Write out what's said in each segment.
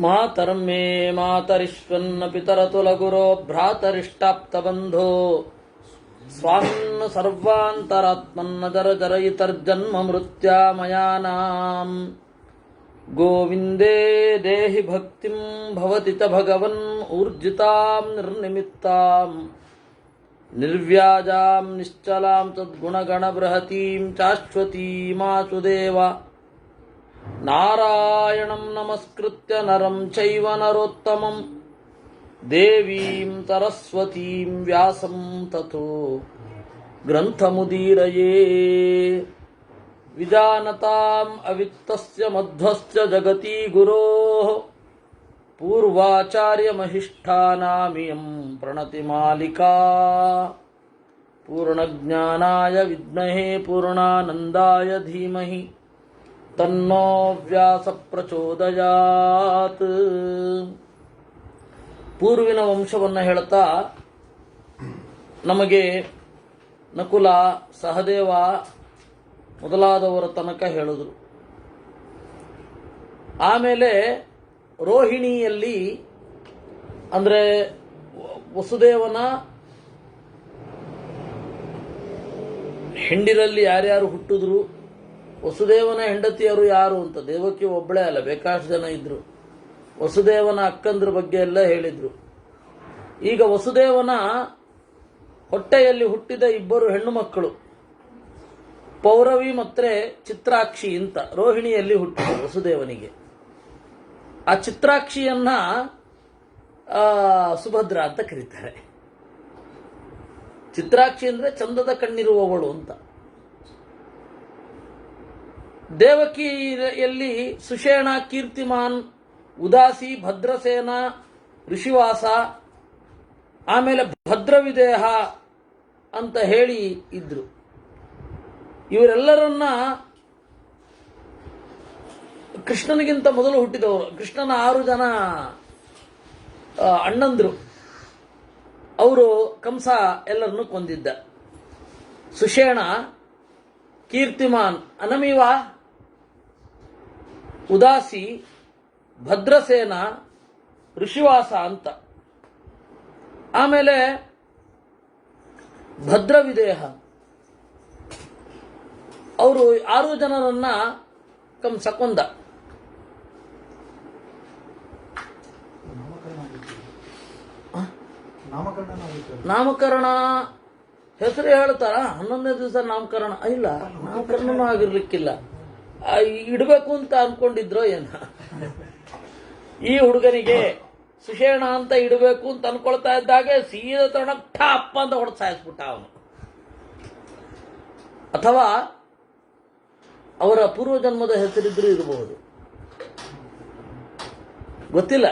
ಮಾತರಂ ಮೇ ಮಾತರಿಶ್ವನ್ನ ಪಿತರತುಲಗುರೋ ಭ್ರಾತರಿಷ್ಟಾಪ್ತಬಂಧೋ ಸ್ವಾಮಿನ್ನ ಸರ್ವಾಂತರಾತ್ಮನ್ನ ಜರಯಿತರ್ಜನ್ಮ ಮೃತ್ಯಾಮಯಾನಾಂ ಗೋವಿಂದೇ ದೇಹಿ ಭಕ್ತಿಂ ಭವತಿ ಚ ಭಗವನ್ ಊರ್ಜಿತಾಂ ನಿರ್ನಿಮಿತ್ತಾಂ ನಿರ್ವ್ಯಾಜಾಂ ನಿಶ್ಚಲಾಂ ತದ್ಗುಣಗಣಬೃಹತೀಂ ಶಾಶ್ವತೀಮಾಸುದೇವ ನಾರಾಯಣಂ ನಮಸ್ಕೃತ್ಯ ನರಂ ಚೈವ ನರೋತ್ತಮಂ ದೇವೀಂ ಸರಸ್ವತೀಂ ವ್ಯಾಸಂ ತಥೋ ಗ್ರಂಥಮುದೀರಯೇ ವಿಜಾನತಾಂ ಅವಿತ್ತಸ್ಯ ಮಧ್ವಸ್ಯ ಜಗತಿ ಗುರೋಃ ಪೂರ್ವಾಚಾರ್ಯಮಹಿಷ್ಠಾನಾಮಿಯಂ ಪ್ರಣತಿಮಾಲಿಕಾ ಪೂರ್ಣಜ್ಞಾನಾಯ ವಿದ್ಮಹೇ ಪೂರ್ಣಾನಂದಾಯ ಧೀಮಹಿ ತನ್ನೋ ವ್ಯಾಸ ಪ್ರಚೋದಯಾತ್. ಪೂರ್ವಿನ ವಂಶವನ್ನು ಹೇಳ್ತಾ ನಮಗೆ ನಕುಲ, ಸಹದೇವ ಮೊದಲಾದವರ ತನಕ ಹೇಳಿದ್ರು. ಆಮೇಲೆ ರೋಹಿಣಿಯಲ್ಲಿ ಅಂದರೆ ವಸುದೇವನ ಹೆಂಡಿರಲ್ಲಿ ಯಾರ್ಯಾರು ಹುಟ್ಟಿದ್ರು, ವಸುದೇವನ ಹೆಂಡತಿಯರು ಯಾರು ಅಂತ. ದೇವಕಿ ಒಬ್ಬಳೇ ಅಲ್ಲ, ಬೇಕಾಷ್ಟು ಜನ ಇದ್ರು. ವಸುದೇವನ ಅಕ್ಕಂದ್ರ ಬಗ್ಗೆ ಎಲ್ಲ ಹೇಳಿದ್ರು. ಈಗ ವಸುದೇವನ ಹೊಟ್ಟೆಯಲ್ಲಿ ಹುಟ್ಟಿದ ಇಬ್ಬರು ಹೆಣ್ಣು ಮಕ್ಕಳು, ಪೌರವಿ ಮತ್ತೆ ಚಿತ್ರಾಕ್ಷಿ ಅಂತ ರೋಹಿಣಿಯಲ್ಲಿ ಹುಟ್ಟಿದರು ವಸುದೇವನಿಗೆ. ಆ ಚಿತ್ರಾಕ್ಷಿಯನ್ನ ಸುಭದ್ರ ಅಂತ ಕರೀತಾರೆ. ಚಿತ್ರಾಕ್ಷಿ ಅಂದ್ರೆ ಚಂದದ ಕಣ್ಣಿರುವವಳು ಅಂತ. ದೇವಕಿಯಲ್ಲಿ ಸುಷೇಣ, ಕೀರ್ತಿಮಾನ್, ಉದಾಸಿ, ಭದ್ರಸೇನ, ಋಷಿವಾಸ, ಆಮೇಲೆ ಭದ್ರವಿದೇಹ ಅಂತ ಹೇಳಿ ಇದ್ರು. ಇವರೆಲ್ಲರನ್ನ ಕೃಷ್ಣನಿಗಿಂತ ಮೊದಲು ಹುಟ್ಟಿದವರು. ಕೃಷ್ಣನ 6 ಜನ ಅಣ್ಣಂದ್ರು. ಅವರು ಕಂಸ ಎಲ್ಲರನ್ನು ಕೊಂದಿದ್ದ. ಸುಷೇಣ, ಕೀರ್ತಿಮಾನ್, ಅನಮೀವ, ಉದಾಸಿ, ಭದ್ರಸೇನ, ಋಷಿವಾಸ ಅಂತ. ಆಮೇಲೆ ಭದ್ರವಿದೇಹ, ಅವರು 6 ಜನರನ್ನ ಕಂಸ ಕೊಂದ. ನಾಮಕರಣ ಹೆಸರು ಹೇಳ್ತಾರ. 11ನೇ ದಿವಸ ನಾಮಕರಣ ಇಲ್ಲ, ನಾಮಕರಣನೂ ಆಗಿರ್ಲಿಕ್ಕಿಲ್ಲ. ಇಡಬೇಕು ಅಂತ ಅನ್ಕೊಂಡಿದ್ರೋ ಏನ. ಈ ಹುಡುಗನಿಗೆ ಸುಷೇಣ ಅಂತ ಇಡಬೇಕು ಅಂತ ಅನ್ಕೊಳ್ತಾ ಇದ್ದಾಗೆ ಸೀದಾ ತಗೊಂಡಾಗ ಠಾಪ್ ಅಂತ ಹೊಡೆದು ಸಾಯಿಸ್ಬಿಟ್ಟ ಅವನು. ಅಥವಾ ಅವರ ಪೂರ್ವಜನ್ಮದ ಹೆಸರಿದ್ರೂ ಇರಬಹುದು, ಗೊತ್ತಿಲ್ಲ.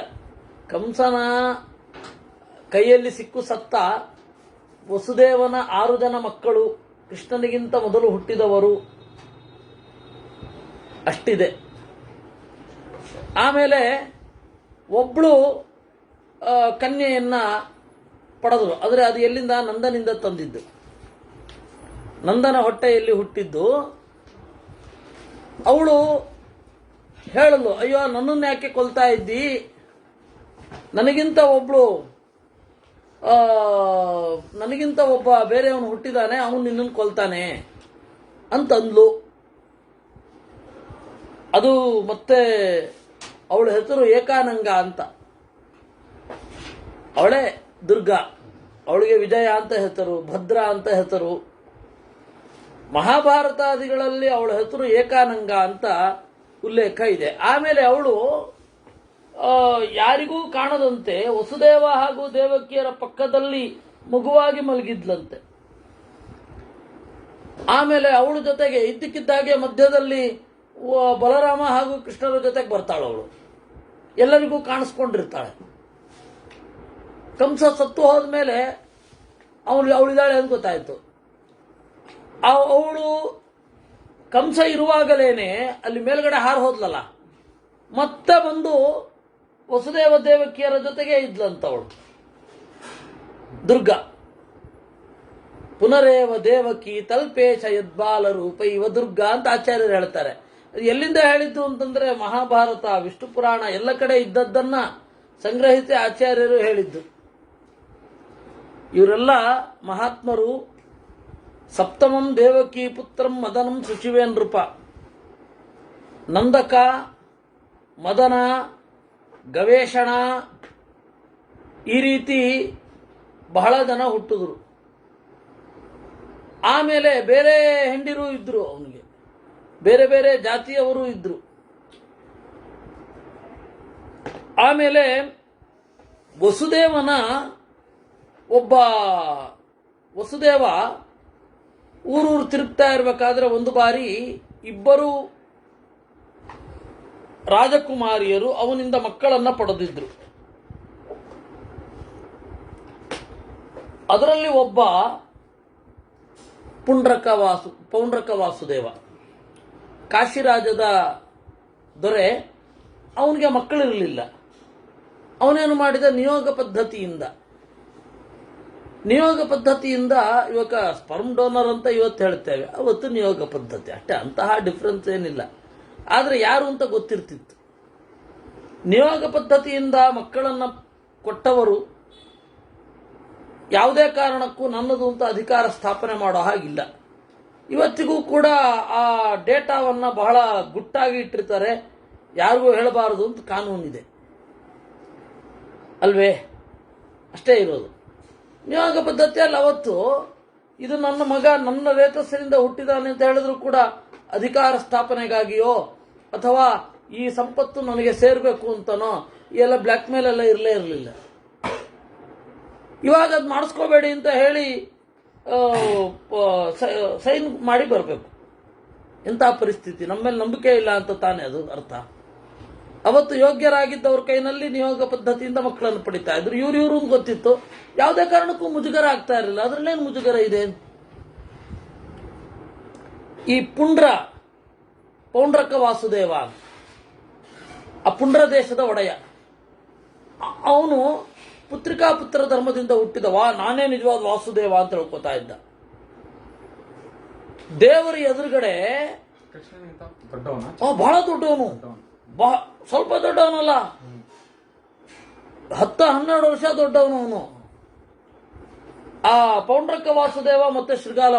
ಕಂಸನ ಕೈಯಲ್ಲಿ ಸಿಕ್ಕು ಸತ್ತ ವಸುದೇವನ 6 ಜನ ಮಕ್ಕಳು, ಕೃಷ್ಣನಿಗಿಂತ ಮೊದಲು ಹುಟ್ಟಿದವರು, ಅಷ್ಟಿದೆ. ಆಮೇಲೆ ಒಬ್ಳು ಕನ್ಯೆಯನ್ನ ಪಡೆದರು. ಆದರೆ ಅದು ಎಲ್ಲಿಂದ? ನಂದನಿಂದ ತಂದಿದ್ದು. ನಂದನ ಹೊಟ್ಟೆಯಲ್ಲಿ ಹುಟ್ಟಿದ್ದು. ಅವಳು ಹೇಳಲು, ಅಯ್ಯೋ ನನ್ನನ್ನು ಯಾಕೆ ಕೊಲ್ತಾ ಇದ್ದಿ, ನನಗಿಂತ ಒಬ್ಬ ಬೇರೆಯವನು ಹುಟ್ಟಿದಾನೆ, ಅವನು ನಿನ್ನನ್ನು ಕೊಲ್ತಾನೆ ಅಂತಂದ್ಲು. ಅದು ಮತ್ತೆ ಅವಳ ಹೆಸರು ಏಕಾನಂಗ ಅಂತ. ಅವಳೇ ದುರ್ಗಾ. ಅವಳಿಗೆ ವಿಜಯ ಅಂತ ಹೆಸರು, ಭದ್ರ ಅಂತ ಹೆಸರು. ಮಹಾಭಾರತಾದಿಗಳಲ್ಲಿ ಅವಳ ಹೆಸರು ಏಕಾನಂಗ ಅಂತ ಉಲ್ಲೇಖ ಇದೆ. ಆಮೇಲೆ ಅವಳು ಯಾರಿಗೂ ಕಾಣದಂತೆ ವಸುದೇವ ಹಾಗೂ ದೇವಕಿಯರ ಪಕ್ಕದಲ್ಲಿ ಮಗುವಾಗಿ ಮಲಗಿದ್ಲಂತೆ. ಆಮೇಲೆ ಅವಳ ಜೊತೆಗೆ ಇದ್ದಕ್ಕಿದ್ದಾಗೆ ಮಧ್ಯದಲ್ಲಿ ಬಲರಾಮ ಹಾಗೂ ಕೃಷ್ಣರ ಜೊತೆಗೆ ಬರ್ತಾಳು. ಅವಳು ಎಲ್ಲರಿಗೂ ಕಾಣಿಸ್ಕೊಂಡಿರ್ತಾಳೆ. ಕಂಸ ಸತ್ತು ಹೋದ್ಮೇಲೆ ಅವಳಿದ್ದಾಳೆ ಅಂತ ಗೊತ್ತಾಯ್ತು. ಅವಳು ಕಂಸ ಇರುವಾಗಲೇನೆ ಅಲ್ಲಿ ಮೇಲ್ಗಡೆ ಹಾರು ಹೋದ್ಲಲ್ಲ, ಮತ್ತೆ ಬಂದು ವಸುದೇವ ದೇವಕಿಯರ ಜೊತೆಗೆ ಇದ್ಲಂತವಳು ದುರ್ಗಾ. ಪುನರೇವ ದೇವಕಿ ತಲ್ಪೇಶ ಯದ್ಬಾಲ ರೂಪ ಇವ ದುರ್ಗಾ ಅಂತ ಆಚಾರ್ಯರು ಹೇಳ್ತಾರೆ. ಎಲ್ಲಿಂದ ಹೇಳಿದ್ದು ಅಂತಂದ್ರೆ ಮಹಾಭಾರತ, ವಿಷ್ಣು ಪುರಾಣ ಎಲ್ಲ ಕಡೆ ಇದ್ದದ್ದನ್ನ ಸಂಗ್ರಹಿಸಿ ಆಚಾರ್ಯರು ಹೇಳಿದ್ದು. ಇವರೆಲ್ಲ ಮಹಾತ್ಮರು. ಸಪ್ತಮಂ ದೇವಕಿ ಪುತ್ರಂ ಮದನಂ ಶುಚಿವೇ ನೃಪ. ನಂದಕ, ಮದನ, ಗವೇಷಣ ಈ ರೀತಿ ಬಹಳ ಜನ ಹುಟ್ಟಿದ್ರು. ಆಮೇಲೆ ಬೇರೆ ಹೆಂಡಿರು ಇದ್ರು, ಅವನಿಗೆ ಬೇರೆ ಬೇರೆ ಜಾತಿಯವರು ಇದ್ರು. ಆಮೇಲೆ ವಸುದೇವ ಊರೂರು ತಿರುಗ್ತಾ ಇರಬೇಕಾದ್ರೆ ಒಂದು ಬಾರಿ ಇಬ್ಬರು ರಾಜಕುಮಾರಿಯರು ಅವನಿಂದ ಮಕ್ಕಳನ್ನ ಪಡೆದಿದ್ರು. ಅದರಲ್ಲಿ ಒಬ್ಬ ಪೌಂಡ್ರಕ ವಾಸುದೇವ, ಕಾಶಿರಾಜದ ದೊರೆ. ಅವನಿಗೆ ಮಕ್ಕಳಿರಲಿಲ್ಲ. ಅವನೇನು ಮಾಡಿದ, ನಿಯೋಗ ಪದ್ಧತಿಯಿಂದ ಇವಾಗ ಸ್ಪರ್ಮ್ ಡೋನರ್ ಅಂತ ಇವತ್ತು ಹೇಳ್ತೇವೆ, ಅವತ್ತು ನಿಯೋಗ ಪದ್ಧತಿ ಅಷ್ಟೇ, ಅಂತಹ ಡಿಫ್ರೆನ್ಸ್ ಏನಿಲ್ಲ. ಆದರೆ ಯಾರು ಅಂತ ಗೊತ್ತಿರ್ತಿತ್ತು. ನಿಯೋಗ ಪದ್ಧತಿಯಿಂದ ಮಕ್ಕಳನ್ನ ಕೊಟ್ಟವರು ಯಾವುದೇ ಕಾರಣಕ್ಕೂ ನನ್ನದು ಅಂತ ಅಧಿಕಾರ ಸ್ಥಾಪನೆ ಮಾಡೋ ಹಾಗಿಲ್ಲ. ಇವತ್ತಿಗೂ ಕೂಡ ಆ ಡೇಟಾವನ್ನು ಬಹಳ ಗುಟ್ಟಾಗಿ ಇಟ್ಟಿರ್ತಾರೆ, ಯಾರಿಗೂ ಹೇಳಬಾರದು ಅಂತ ಕಾನೂನಿದೆ ಅಲ್ವೇ? ಅಷ್ಟೇ ಇರೋದು. ನಿಯೋಗ ಪದ್ಧತಿಯಲ್ಲಿ ಅವತ್ತು ಇದು ನನ್ನ ಮಗ ನನ್ನ ರೇತಸ್ಸಿನಿಂದ ಹುಟ್ಟಿದಾನೆ ಅಂತ ಹೇಳಿದ್ರು ಕೂಡ ಅಧಿಕಾರ ಸ್ಥಾಪನೆಗಾಗಿಯೋ ಅಥವಾ ಈ ಸಂಪತ್ತು ನನಗೆ ಸೇರಬೇಕು ಅಂತನೋ ಎಲ್ಲ ಬ್ಲ್ಯಾಕ್ ಮೇಲ್ ಎಲ್ಲ ಇರಲೇ ಇರಲಿಲ್ಲ. ಇವಾಗ ಅದು ಮಾಡಿಸ್ಕೋಬೇಡಿ ಅಂತ ಹೇಳಿ ಸೈನ್ ಮಾಡಿ ಬರಬೇಕು. ಎಂಥ ಪರಿಸ್ಥಿತಿ! ನಮ್ಮ ಮೇಲೆ ನಂಬಿಕೆ ಇಲ್ಲ ಅಂತ ತಾನೇ ಅದು ಅರ್ಥ. ಅವತ್ತು ಯೋಗ್ಯರಾಗಿದ್ದವ್ರ ಕೈನಲ್ಲಿ ನಿಯೋಗ ಪದ್ಧತಿಯಿಂದ ಮಕ್ಕಳನ್ನು ಪಡಿತಾ ಇದ್ರು. ಇವ್ರು ಗೊತ್ತಿತ್ತು, ಯಾವುದೇ ಕಾರಣಕ್ಕೂ ಮುಜುಗರ ಆಗ್ತಾ ಇರಲಿಲ್ಲ. ಅದರಲ್ಲೇನು ಮುಜುಗರ ಇದೆ? ಈ ಪೌಂಡ್ರಕ ವಾಸುದೇವ, ಆ ಪುಂಡ್ರ ದೇಶದ ಒಡೆಯ, ಅವನು ಪುತ್ರ ಧರ್ಮದಿಂದ ಹುಟ್ಟಿದವ, ನಾನೇ ನಿಜವಾದ ವಾಸುದೇವ ಅಂತ ಹೇಳ್ಕೊತಾ ಇದ್ದ. ದೇವರ ಎದುರುಗಡೆ ಬಹಳ ದೊಡ್ಡವನು, ಸ್ವಲ್ಪ ದೊಡ್ಡವನಲ್ಲ, 10-12 ವರ್ಷ ದೊಡ್ಡವನು ಅವನು. ಆ ಪೌಂಡ್ರಕ ವಾಸುದೇವ ಮತ್ತೆ ಶೃಗಾಲ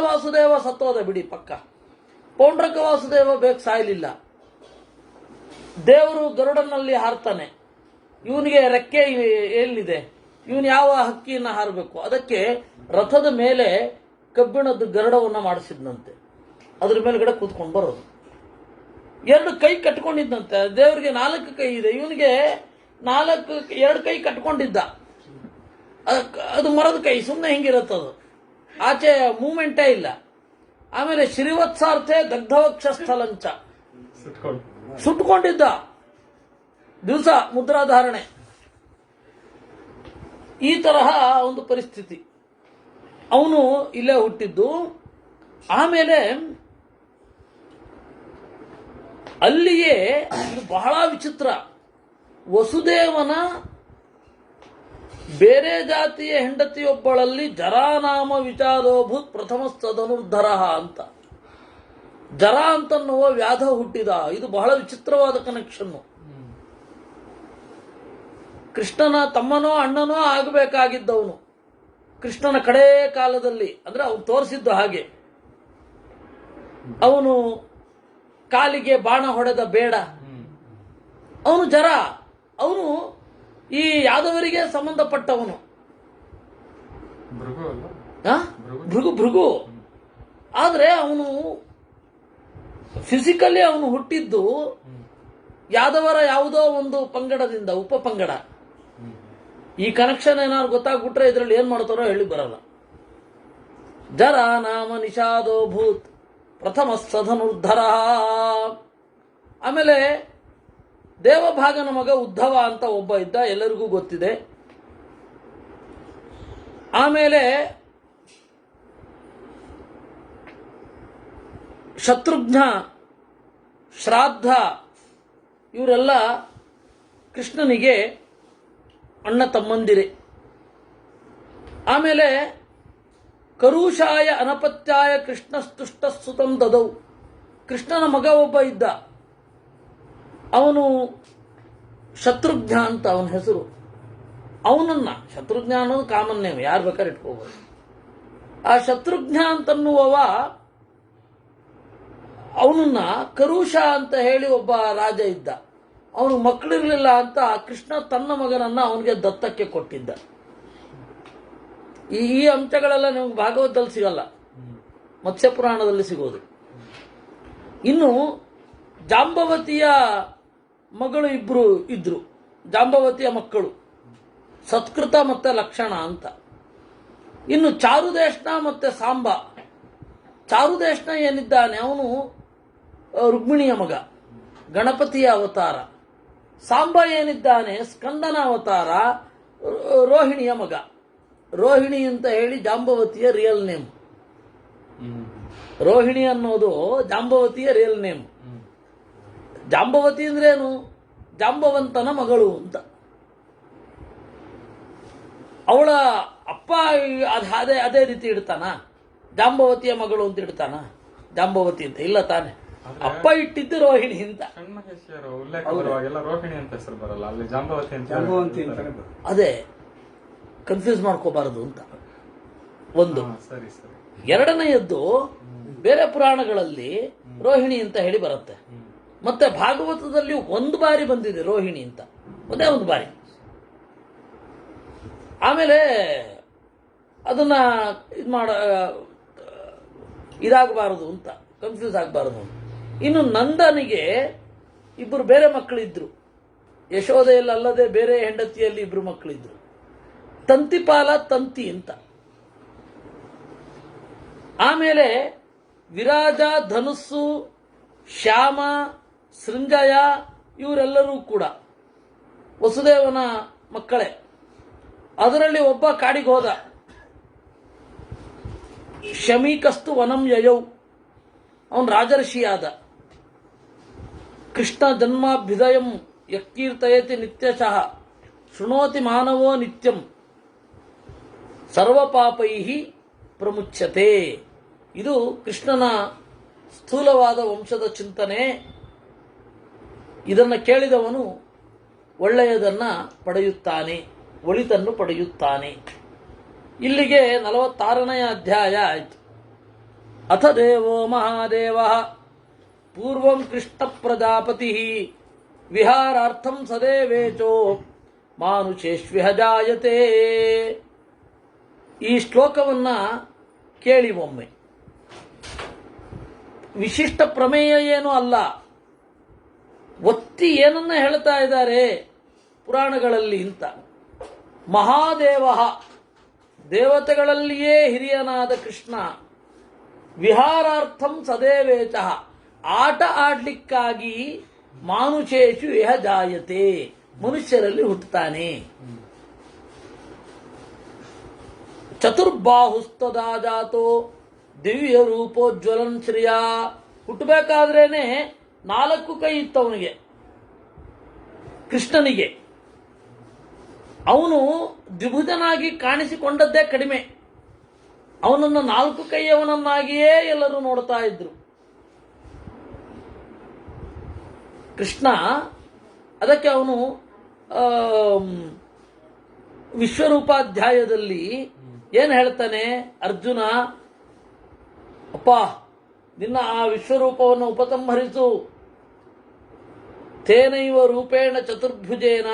ವಾಸುದೇವ ಸತ್ತೋದ ಬಿಡಿ ಪಕ್ಕ. ಪೌಂಡ್ರಕ ವಾಸುದೇವ ಬೇಗ ಸಾಯಲಿಲ್ಲ. ದೇವರು ಗರುಡನಲ್ಲಿ ಹಾರ್ತಾನೆ. ಇವನಿಗೆ ರೆಕ್ಕೆ ಎಲ್ಲಿದೆ? ಇವನು ಯಾವ ಹಕ್ಕಿಯನ್ನ ಹಾರಬೇಕು? ಅದಕ್ಕೆ ರಥದ ಮೇಲೆ ಕಬ್ಬಿಣದ ಗರುಡವನ್ನ ಮಾಡಿಸಿದ್ನಂತೆ. ಅದ್ರ ಮೇಲ್ಗಡೆ ಕೂತ್ಕೊಂಡು ಬರೋದು. 2 ಕೈ ಕಟ್ಕೊಂಡಿದ್ದಂತೆ. ದೇವರಿಗೆ 4 ಕೈ ಇದೆ, ಇವನಿಗೆ 2 ಕೈ ಕಟ್ಕೊಂಡಿದ್ದ. ಅದು ಮರದ ಕೈ, ಸುಮ್ಮನೆ ಹಿಂಗಿರುತ್ತದು, ಆಚೆ ಮೂವ್ಮೆಂಟೇ ಇಲ್ಲ. ಆಮೇಲೆ ಶ್ರೀವತ್ಸಾರ್ಥೆ ದಗ್ಧವಕ್ಷಸ್ಥಲಂಚ, ಸುಟ್ಕೊಂಡಿದ್ದ ದಿವಸ ಮುದ್ರಾಧಾರಣೆ. ಈ ತರಹ ಒಂದು ಪರಿಸ್ಥಿತಿ. ಅವನು ಇಲ್ಲೇ ಹುಟ್ಟಿದ್ದು. ಆಮೇಲೆ ಅಲ್ಲಿಯೇ ಇದು ಬಹಳ ವಿಚಿತ್ರ, ವಸುದೇವನ ಬೇರೆ ಜಾತಿಯ ಹೆಂಡತಿಯೊಬ್ಬಳಲ್ಲಿ ಜರಾನಾಮ ವಿಚಾರೋಭೂತ್ ಪ್ರಥಮ ಸದನುರ್ಧರ ಅಂತ, ಜರ ಅಂತನ್ನುವ ವ್ಯಾಧ ಹುಟ್ಟಿದ. ಇದು ಬಹಳ ವಿಚಿತ್ರವಾದ ಕನೆಕ್ಷನ್ನು. ಕೃಷ್ಣನ ತಮ್ಮನೋ ಅಣ್ಣನೋ ಆಗಬೇಕಾಗಿದ್ದವನು, ಕೃಷ್ಣನ ಕಡೇ ಕಾಲದಲ್ಲಿ, ಅಂದ್ರೆ ಅವನು ತೋರಿಸಿದ್ದು ಹಾಗೆ. ಅವನು ಕಾಲಿಗೆ ಬಾಣ ಹೊಡೆದ ಬೇಡ, ಅವನು ಜರ, ಅವನು ಈ ಯಾದವರಿಗೆ ಸಂಬಂಧಪಟ್ಟವನು. ಭೃಗು. ಆದ್ರೆ ಅವನು ಫಿಸಿಕಲಿ ಅವನು ಹುಟ್ಟಿದ್ದು ಯಾದವರ ಯಾವುದೋ ಒಂದು ಪಂಗಡದಿಂದ, ಉಪಪಂಗಡ. ಈ ಕನೆಕ್ಷನ್ ಏನಾದ್ರು ಗೊತ್ತಾಗ್ಬಿಟ್ರೆ ಇದರಲ್ಲಿ ಏನ್ ಮಾಡ್ತಾರೋ ಹೇಳಿ ಬರಲ್ಲ. ಜರ ನಾಮ ನಿಷಾದೋ ಭೂತ್ ಪ್ರಥಮ ಸಧನುರ್ಧರ. ಆಮೇಲೆ ದೇವಭಾಗನ ಮಗ ಉದ್ಧವ ಅಂತ ಒಬ್ಬ ಇದ್ದ, ಎಲ್ಲರಿಗೂ ಗೊತ್ತಿದೆ. ಆಮೇಲೆ ಶತ್ರುಘ್ನ, ಶ್ರಾದ್ದ ಇವರೆಲ್ಲ ಕೃಷ್ಣನಿಗೆ ಅಣ್ಣ ತಮ್ಮಂದಿರೆ. ಆಮೇಲೆ ಕರುಷಾಯ ಅನಪತ್ಯಾಯ ಕೃಷ್ಣಸ್ತುಷ್ಟ ಸುತಂ ದದೌ. ಕೃಷ್ಣನ ಮಗ ಒಬ್ಬ ಇದ್ದ, ಅವನು ಶತ್ರುಘ್ನ ಅಂತ ಅವನ ಹೆಸರು. ಅವನನ್ನ, ಶತ್ರುಘ್ನ ಅನ್ನೋದು ಕಾಮನ್ ನೇಮ್, ಯಾರು ಬೇಕಾದ್ರೆ ಇಟ್ಕೋಬಹುದು. ಆ ಶತ್ರುಘ್ನ ಅಂತನ್ನುವವ ಅವನನ್ನ ಕರುಷ ಅಂತ ಹೇಳಿ ಒಬ್ಬ ರಾಜ ಇದ್ದ. ಅವನು ಮಕ್ಕಳಿರ್ಲಿಲ್ಲ ಅಂತ ಕೃಷ್ಣ ತನ್ನ ಮಗನನ್ನ ಅವನಿಗೆ ದತ್ತಕ್ಕೆ ಕೊಟ್ಟಿದ್ದ. ಈ ಅಂಶಗಳೆಲ್ಲ ನಿಮ್ಗೆ ಭಾಗವತದಲ್ಲಿ ಸಿಗಲ್ಲ, ಮತ್ಸ್ಯ ಪುರಾಣದಲ್ಲಿ ಸಿಗೋದು. ಇನ್ನು ಜಾಂಬವತಿಯ ಮಗಳು ಇಬ್ರು ಇದ್ರು, ಜಾಂಬವತಿಯ ಮಕ್ಕಳು ಸತ್ಕೃತ ಮತ್ತೆ ಲಕ್ಷಣ ಅಂತ. ಇನ್ನು ಚಾರುದೇಶನ ಮತ್ತೆ ಸಾಂಬ. ಚಾರುದೇಶನ ಏನಿದ್ದಾನೆ ಅವನು ರುಕ್ಮಿಣಿಯ ಮಗ, ಗಣಪತಿಯ ಅವತಾರ. ಸಾಂಬ ಏನಿದ್ದಾನೆ ಸ್ಕಂದನ ಅವತಾರ, ರೋಹಿಣಿಯ ಮಗ. ರೋಹಿಣಿ ಅಂತ ಹೇಳಿ ಜಾಂಬವತಿಯ ರಿಯಲ್ ನೇಮ್. ರೋಹಿಣಿ ಅನ್ನೋದು ಜಾಂಬವತಿಯ ರಿಯಲ್ ನೇಮ್. ಜಾಂಬವತಿ ಅಂದ್ರೇನು? ಜಾಂಬವಂತನ ಮಗಳು ಅಂತ. ಅವಳ ಅಪ್ಪ ಅದೇ ರೀತಿ ಇಡ್ತಾನ, ಜಾಂಬವತಿಯ ಮಗಳು ಅಂತ ಇಡ್ತಾನ, ಜಾಂಬವತಿ ಅಂತ ಇಲ್ಲ ತಾನೆ. ಅಪ್ಪ ಇಟ್ಟಿದ್ದು ರೋಹಿಣಿ ಅಂತ. ಅದೇ ಕನ್ಫ್ಯೂಸ್ ಮಾಡ್ಕೋಬಾರದು ಅಂತ ಒಂದು. ಎರಡನೆಯದ್ದು, ಬೇರೆ ಪುರಾಣಗಳಲ್ಲಿ ರೋಹಿಣಿ ಅಂತ ಹೇಳಿ ಬರುತ್ತೆ, ಮತ್ತೆ ಭಾಗವತದಲ್ಲಿ ಒಂದು ಬಾರಿ ಬಂದಿದೆ ರೋಹಿಣಿ ಅಂತ, ಒಂದೇ ಒಂದು ಬಾರಿ. ಆಮೇಲೆ ಅದನ್ನ ಇದಾಗಬಾರದು ಅಂತ, ಕನ್ಫ್ಯೂಸ್ ಆಗಬಾರದು. ಇನ್ನು ನಂದನಿಗೆ ಇಬ್ಬರು ಬೇರೆ ಮಕ್ಕಳಿದ್ರು, ಯಶೋದೆಯಲ್ಲಿ ಅಲ್ಲದೆ ಬೇರೆ ಹೆಂಡತಿಯಲ್ಲಿ ಇಬ್ರು ಮಕ್ಕಳಿದ್ರು, ತಂತಿಪಾಲ ತಂತಿ ಅಂತ. ಆಮೇಲೆ ವಿರಾಜ, ಧನುಸ್ಸು, ಶ್ಯಾಮ, ಸೃಂಜಯ ಇವರೆಲ್ಲರೂ ಕೂಡ ವಸುದೇವನ ಮಕ್ಕಳೇ. ಅದರಲ್ಲಿ ಒಬ್ಬ ಕಾಡಿಗೆ ಹೋದ, ಶಮೀಕಸ್ತು ವನಂ ಯಯೌ, ಅವನು ರಾಜರ್ಷಿಯಾದ. ಕೃಷ್ಣ ಜನ್ಮಾಭ್ಯುದಯಂ ಯಕ್ಕೀರ್ತಯತಿ ನಿತ್ಯಶಃ ಶೃಣೋತಿ ಮಾನವೋ ನಿತ್ಯಂ ಸರ್ವಪಾಪೈಹಿ ಪ್ರಮುಚ್ಯತೆ. ಇದು ಕೃಷ್ಣನ ಸ್ಥೂಲವಾದ ವಂಶದ ಚಿಂತನೆ. ಇದನ್ನು ಕೇಳಿದವನು ಒಳ್ಳೆಯದನ್ನ ಪಡೆಯುತ್ತಾನೆ, ಒಳಿತನ್ನು ಪಡೆಯುತ್ತಾನೆ. ಇಲ್ಲಿಗೆ 46ನೇ ಅಧ್ಯಾಯ ಆಯಿತು. ಅಥ ದೇವೋ ಮಹಾದೇವ ಪೂರ್ವಂ ಕೃಷ್ಣ ಪ್ರಜಾಪತಿ ವಿಹಾರಾರ್ಥಂ ಸದೇವೇಚೋ ಮಾನುಷೇಶ್ವಿಹ ಜಾಯತೆ. ಈ ಶ್ಲೋಕವನ್ನ ಕೇಳಿ ಒಮ್ಮೆ. ವಿಶಿಷ್ಟ ಪ್ರಮೇಯ ಏನೂ ಅಲ್ಲ, ಒತ್ತಿ ಏನನ್ನ ಹೇಳ್ತಾ ಇದ್ದಾರೆ ಪುರಾಣಗಳಲ್ಲಿ ಅಂತ. ಮಹಾದೇವ, ದೇವತೆಗಳಲ್ಲಿಯೇ ಹಿರಿಯನಾದ ಕೃಷ್ಣ, ವಿಹಾರಾರ್ಥಂ ಸದೇವೇಚ, ಆಟ ಆಡ್ಲಿಕ್ಕಾಗಿ ಮಾನುಷೇಷು ಇಹ ಜಾಯತೆ, ಮನುಷ್ಯರಲ್ಲಿ ಹುಟ್ಟುತ್ತಾನೆ. ಚತುರ್ಬಾಹುಸ್ತದಾ ಜಾತೋ ದಿವ್ಯ ರೂಪೋಜ್ವಲನ್ ಶ್ರಿಯ, ಹುಟ್ಟಬೇಕಾದ್ರೇನೆ 4 ಕೈ ಇತ್ತವನಿಗೆ ಕೃಷ್ಣನಿಗೆ. ಅವನು ದ್ವಿಭುಜನಾಗಿ ಕಾಣಿಸಿಕೊಂಡದ್ದೇ ಕಡಿಮೆ, ಅವನನ್ನು 4 ಕೈಯವನನ್ನಾಗಿಯೇ ಎಲ್ಲರೂ ನೋಡ್ತಾ ಇದ್ರು. ಕೃಷ್ಣ ಅದಕ್ಕೆ ಅವನು ವಿಶ್ವರೂಪಾಧ್ಯಾಯದಲ್ಲಿ ಏನು ಹೇಳ್ತಾನೆ, ಅರ್ಜುನ ಅಪ್ಪ ನಿನ್ನ ಆ ವಿಶ್ವರೂಪವನ್ನು ಉಪಸಂಹರಿಸು, ತೇನೈವ ರೂಪೇಣ ಚತುರ್ಭುಜೇನ,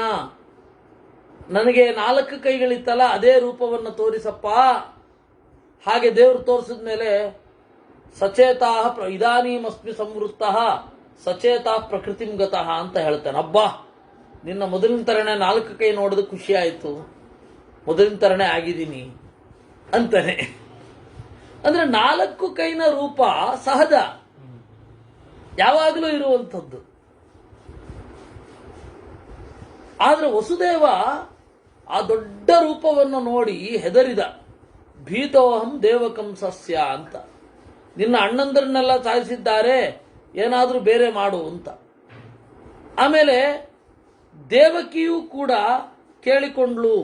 ನನಗೆ 4 ಕೈಗಳಿತ್ತಲ್ಲ ಅದೇ ರೂಪವನ್ನು ತೋರಿಸಪ್ಪ. ಹಾಗೆ ದೇವರು ತೋರಿಸಿದ ಮೇಲೆ ಸಚೇತಾ ಇದಾನೀಮಸ್ಮಿ ಸಂವೃತ್ತಃ ಸಚೇತಾ ಪ್ರಕೃತಿಂ ಗತಃ ಅಂತ ಹೇಳ್ತಾನೆ. ಅಬ್ಬಾ ನಿನ್ನ ಮೊದಲಿನ ತರನೇ 4 ಕೈ ನೋಡಿದ ಖುಷಿ ಆಯಿತು, ಮೊದಲಿನ ತರನೇ ಆಗಿದ್ದೀನಿ ಅಂತಾನೆ. ಅಂದ್ರೆ 4 ಕೈನ ರೂಪ ಸಹಜ, ಯಾವಾಗಲೂ ಇರುವಂಥದ್ದು. ಆದ್ರೆ ವಸುದೇವ ಆ ದೊಡ್ಡ ರೂಪವನ್ನು ನೋಡಿ ಹೆದರಿದ. ಭೀತೋಹಂ ದೇವಕಂ ಸಸ್ಯ ಅಂತ, ನಿನ್ನ ಅಣ್ಣಂದರನ್ನೆಲ್ಲ ಸಾಯಿಸಿದ್ದಾರೆ, ಏನಾದರೂ ಬೇರೆ ಮಾಡು ಅಂತ. ಆಮೇಲೆ ದೇವಕಿಯೂ ಕೂಡ ಕೇಳಿಕೊಂಡ್ಲು,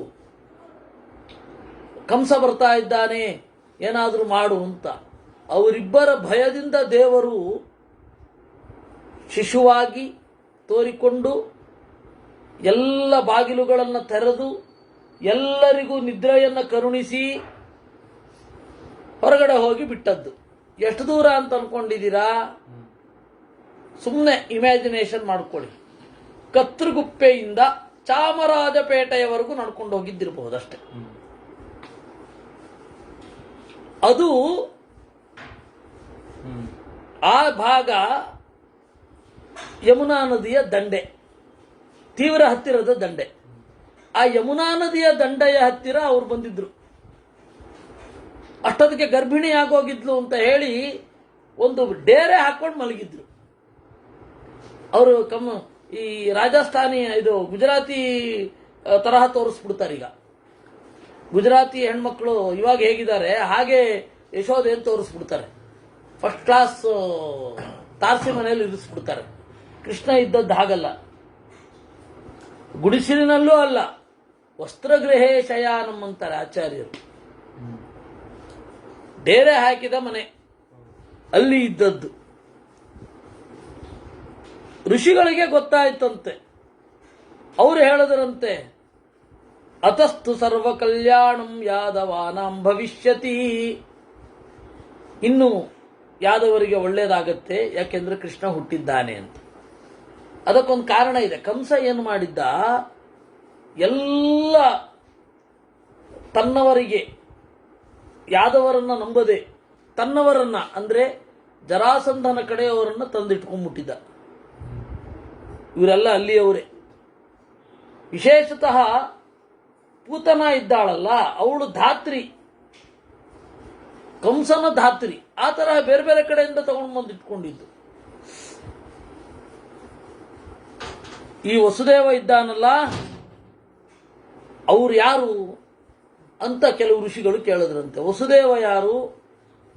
ಕಂಸ ಬರ್ತಾ ಇದ್ದಾನೆ, ಏನಾದರೂ ಮಾಡು ಅಂತ. ಅವರಿಬ್ಬರ ಭಯದಿಂದ ದೇವರು ಶಿಶುವಾಗಿ ತೋರಿಕೊಂಡು ಎಲ್ಲ ಬಾಗಿಲುಗಳನ್ನು ತೆರೆದು ಎಲ್ಲರಿಗೂ ನಿದ್ರೆಯನ್ನು ಕರುಣಿಸಿ ಹೊರಗಡೆ ಹೋಗಿ ಬಿಟ್ಟದ್ದು. ಎಷ್ಟು ದೂರ ಅಂತ ಅನ್ಕೊಂಡಿದ್ದೀರಾ? ಸುಮ್ಮನೆ ಇಮ್ಯಾಜಿನೇಷನ್ ಮಾಡ್ಕೊಳ್ಳಿ. ಕತ್ರಗುಪ್ಪೆಯಿಂದ ಚಾಮರಾಜಪೇಟೆಯವರೆಗೂ ನಡ್ಕೊಂಡು ಹೋಗಿದ್ದಿರಬಹುದಷ್ಟೆ. ಅದು ಆ ಭಾಗ ಯಮುನಾ ನದಿಯ ದಂಡೆ, ತೀವ್ರ ಹತ್ತಿರದ ದಂಡೆ. ಆ ಯಮುನಾ ನದಿಯ ದಂಡೆಯ ಹತ್ತಿರ ಅವ್ರು ಬಂದಿದ್ರು. ಅಷ್ಟೊತ್ತಿಗೆ ಗರ್ಭಿಣಿ ಆಗೋಗಿದ್ಲು ಅಂತ ಹೇಳಿ ಒಂದು ಡೇರೆ ಹಾಕೊಂಡು ಮಲಗಿದ್ರು. ಅವರು ಈ ರಾಜಸ್ಥಾನಿ ಇದು ಗುಜರಾತಿ ತರಹ ತೋರಿಸ್ಬಿಡ್ತಾರೆ. ಈಗ ಗುಜರಾತಿ ಹೆಣ್ಮಕ್ಳು ಇವಾಗ ಹೇಗಿದ್ದಾರೆ ಹಾಗೆ ಯಶೋದೆ ಅಂತ ತೋರಿಸ್ಬಿಡ್ತಾರೆ. ಫಸ್ಟ್ ಕ್ಲಾಸ್ ತಾರಸಿ ಮನೆಯಲ್ಲಿ ಇರಿಸ್ಬಿಡ್ತಾರೆ. ಕೃಷ್ಣ ಇದ್ದದ್ದು ಹಾಗಲ್ಲ, ಗುಡಿಸಿಲಿನಲ್ಲೂ ಅಲ್ಲ, ವಸ್ತ್ರಗೃಹೇ ಶಯಾನಂ ಅಂತಾರೆ ಆಚಾರ್ಯರು. ಡೇರೆ ಹಾಕಿದ ಮನೆ, ಅಲ್ಲಿ ಇದ್ದದ್ದು. ಋಷಿಗಳಿಗೆ ಗೊತ್ತಾಯ್ತಂತೆ. ಅವರು ಹೇಳಿದ್ರಂತೆ, ಅತಸ್ತು ಸರ್ವ ಕಲ್ಯಾಣಂ ಯಾದವಾನಾಂ ಭವಿಷ್ಯತಿ. ಇನ್ನು ಯಾದವರಿಗೆ ಒಳ್ಳೇದಾಗತ್ತೆ, ಯಾಕೆಂದ್ರೆ ಕೃಷ್ಣ ಹುಟ್ಟಿದ್ದಾನೆ ಅಂತ. ಅದಕ್ಕೊಂದು ಕಾರಣ ಇದೆ. ಕಂಸ ಏನು ಮಾಡಿದ್ದ, ಎಲ್ಲ ತನ್ನವರಿಗೆ ಯಾದವರನ್ನ ನಂಬದೆ ತನ್ನವರನ್ನ ಅಂದ್ರೆ ಜರಾಸಂಧನ ಕಡೆಯವರನ್ನ ತಂದಿಟ್ಕೊಂಡ್ಬಿಟ್ಟಿದ್ದ. ಇವರೆಲ್ಲ ಅಲ್ಲಿಯವರೇ. ವಿಶೇಷತಃ ಪೂತನ ಇದ್ದಾಳಲ್ಲ, ಅವಳು ಧಾತ್ರಿ, ಕಂಸನ ಧಾತ್ರಿ. ಆ ತರಹ ಬೇರೆ ಬೇರೆ ಕಡೆಯಿಂದ ತಗೊಂಡು ಬಂದಿಟ್ಕೊಂಡಿದ್ದು. ಈ ವಸುದೇವ ಇದ್ದಾನಲ್ಲ, ಅವ್ರು ಯಾರು ಅಂತ ಕೆಲವು ಋಷಿಗಳು ಕೇಳಿದ್ರಂತೆ. ವಸುದೇವ ಯಾರು,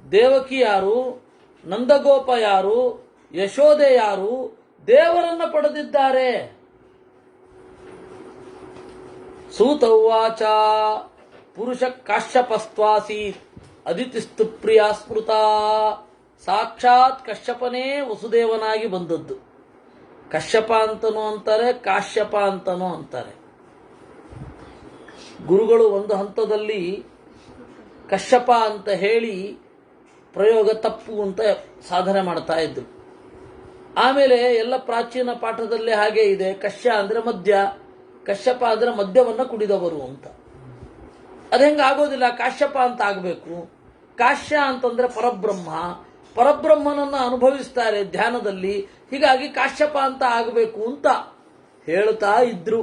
ದೇವಕಿ ಯಾರು, ನಂದಗೋಪ ಯಾರು, ಯಶೋದೆ ಯಾರು, ದೇವರನ್ನ ಪಡೆದಿದ್ದಾರೆ. ಸೂತೌವಾಚ ಪುರುಷ ಕಾಶ್ಯಪಸ್ತ್ವಾಸೀತ್ ಅದಿತಿಸ್ತು ಪ್ರಿಯ ಸ್ಮೃತ. ಸಾಕ್ಷಾತ್ ಕಶ್ಯಪನೇ ವಸುದೇವನಾಗಿ ಬಂದದ್ದು. ಕಶ್ಯಪ ಅಂತನೂ ಅಂತಾರೆ, ಕಾಶ್ಯಪ ಅಂತನೂ ಅಂತಾರೆ. ಗುರುಗಳು ಒಂದು ಹಂತದಲ್ಲಿ ಕಶ್ಯಪ ಅಂತ ಹೇಳಿ ಪ್ರಯೋಗ ತಪ್ಪು ಅಂತ ಸಾಧನೆ ಮಾಡ್ತಾ ಇದ್ರು. ಆಮೇಲೆ ಎಲ್ಲ ಪ್ರಾಚೀನ ಪಾಠದಲ್ಲಿ ಹಾಗೆ ಇದೆ. ಕಶ್ಯ ಅಂದ್ರೆ ಮದ್ಯ, ಕಶ್ಯಪ ಅಂದ್ರೆ ಮದ್ಯವನ್ನ ಕುಡಿದವರು ಅಂತ. ಅದೇಂಗ ಆಗೋದಿಲ್ಲ, ಕಾಶ್ಯಪ ಅಂತ ಆಗಬೇಕು. ಕಾಶ್ಯ ಅಂತಂದ್ರೆ ಪರಬ್ರಹ್ಮ, ಪರಬ್ರಹ್ಮನನ್ನ ಅನುಭವಿಸ್ತಾರೆ ಧ್ಯಾನದಲ್ಲಿ. ಹೀಗಾಗಿ ಕಾಶ್ಯಪ ಅಂತ ಆಗಬೇಕು ಅಂತ ಹೇಳ್ತಾ ಇದ್ರು.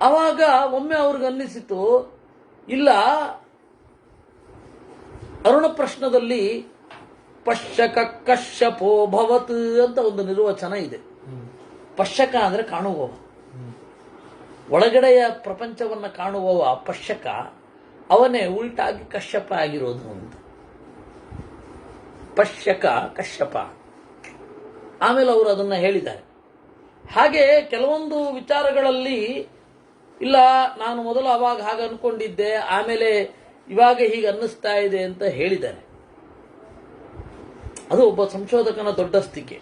ಅವಾಗ ಒಮ್ಮೆ ಅವ್ರಿಗನ್ನಿಸಿತು, ಇಲ್ಲ, ಅರುಣ ಪ್ರಶ್ನದಲ್ಲಿ ಪಶ್ಯಕ ಕಶ್ಯಪೋ ಭವತ್ ಅಂತ ಒಂದು ನಿರ್ವಚನ ಇದೆ. ಪಶ್ಯಕ ಅಂದ್ರೆ ಕಾಣುವವ, ಒಳಗಡೆಯ ಪ್ರಪಂಚವನ್ನ ಕಾಣುವವ ಪಶ್ಯಕ. ಅವನೇ ಉಲ್ಟಾಗಿ ಕಶ್ಯಪ ಆಗಿರೋದು ಅಂತ. ಪಶ್ಯಕ ಕಶ್ಯಪ. ಆಮೇಲೆ ಅವರು ಅದನ್ನ ಹೇಳಿದ್ದಾರೆ. ಹಾಗೆ ಕೆಲವೊಂದು ವಿಚಾರಗಳಲ್ಲಿ ಇಲ್ಲ, ನಾನು ಮೊದಲು ಅವಾಗ ಹಾಗೆ ಅನ್ಕೊಂಡಿದ್ದೆ, ಆಮೇಲೆ ಇವಾಗ ಹೀಗೆ ಅನ್ನಿಸ್ತಾ ಇದೆ ಅಂತ ಹೇಳಿದ್ದಾರೆ. ಅದು ಒಬ್ಬ ಸಂಶೋಧಕನ ದೊಡ್ಡಸ್ತಿಕೆ.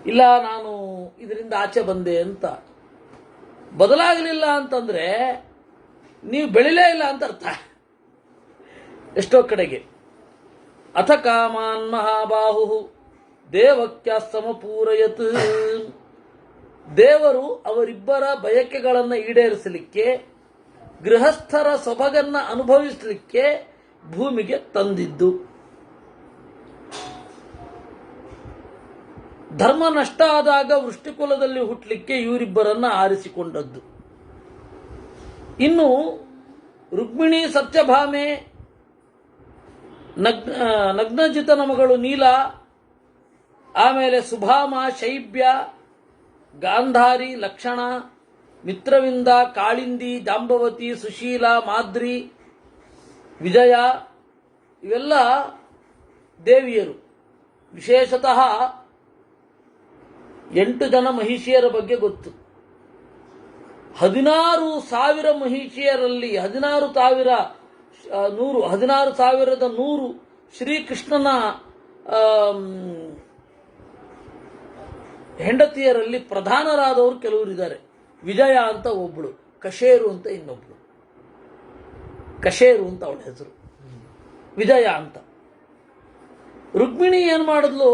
ಇಲ್ಲ, ನಾನು ಇದರಿಂದ ಆಚೆ ಬಂದೆ ಅಂತ. ಬದಲಾಗಲಿಲ್ಲ ಅಂತಂದ್ರೆ ನೀವು ಬೆಳಿಲೇ ಇಲ್ಲ ಅಂತ ಅರ್ಥ. ಎಷ್ಟೋ ಕಡೆಗೆ ಅಥ ಕಾಮಾನ್ ಮಹಾಬಾಹು ದೇವಕ್ಯ ಸಮಪೂರಯತ್. ದೇವರು ಅವರಿಬ್ಬರ ಬಯಕೆಗಳನ್ನು ಈಡೇರಿಸಲಿಕ್ಕೆ, ಗೃಹಸ್ಥರ ಸೊಬಗನ್ನ ಅನುಭವಿಸಲಿಕ್ಕೆ ಭೂಮಿಗೆ ತಂದಿದ್ದು. ಧರ್ಮ ನಷ್ಟ ಆದಾಗ ವೃಷ್ಟಿಕುಲದಲ್ಲಿ ಹುಟ್ಟಲಿಕ್ಕೆ ಇವರಿಬ್ಬರನ್ನ ಆರಿಸಿಕೊಂಡದ್ದು. ಇನ್ನು ರುಕ್ಮಿಣಿ ಸತ್ಯಭಾಮೆ, ನಗ್ನಜಿತನ ಮಗಳು ನೀಲ, ಆಮೇಲೆ ಸುಭಾಮ, ಶೈಬ್ಯ, ಗಾಂಧಾರಿ, ಲಕ್ಷಣ, ಮಿತ್ರವಿಂದ, ಕಾಳಿಂದಿ, ಜಾಂಬವತಿ, ಸುಶೀಲ, ಮಾದ್ರಿ, ವಿಜಯ, ಇವೆಲ್ಲ ದೇವಿಯರು. ವಿಶೇಷತಃ 8 ಜನ ಮಹಿಷಿಯರ ಬಗ್ಗೆ ಗೊತ್ತು. 16,000 ಮಹಿಷಿಯರಲ್ಲಿ 16,100 ಶ್ರೀಕೃಷ್ಣನ ಹೆಂಡತಿಯರಲ್ಲಿ ಪ್ರಧಾನರಾದವರು ಕೆಲವರು ಇದ್ದಾರೆ. ವಿಜಯ ಅಂತ ಒಬ್ಳು, ಕಶೇರು ಅಂತ ಇನ್ನೊಬ್ಳು. ಕಶೇರು ಅಂತ ಅವಳ ಹೆಸರು, ವಿಜಯ ಅಂತ. ರುಕ್ಮಿಣಿ ಏನು ಮಾಡಿದ್ಲು,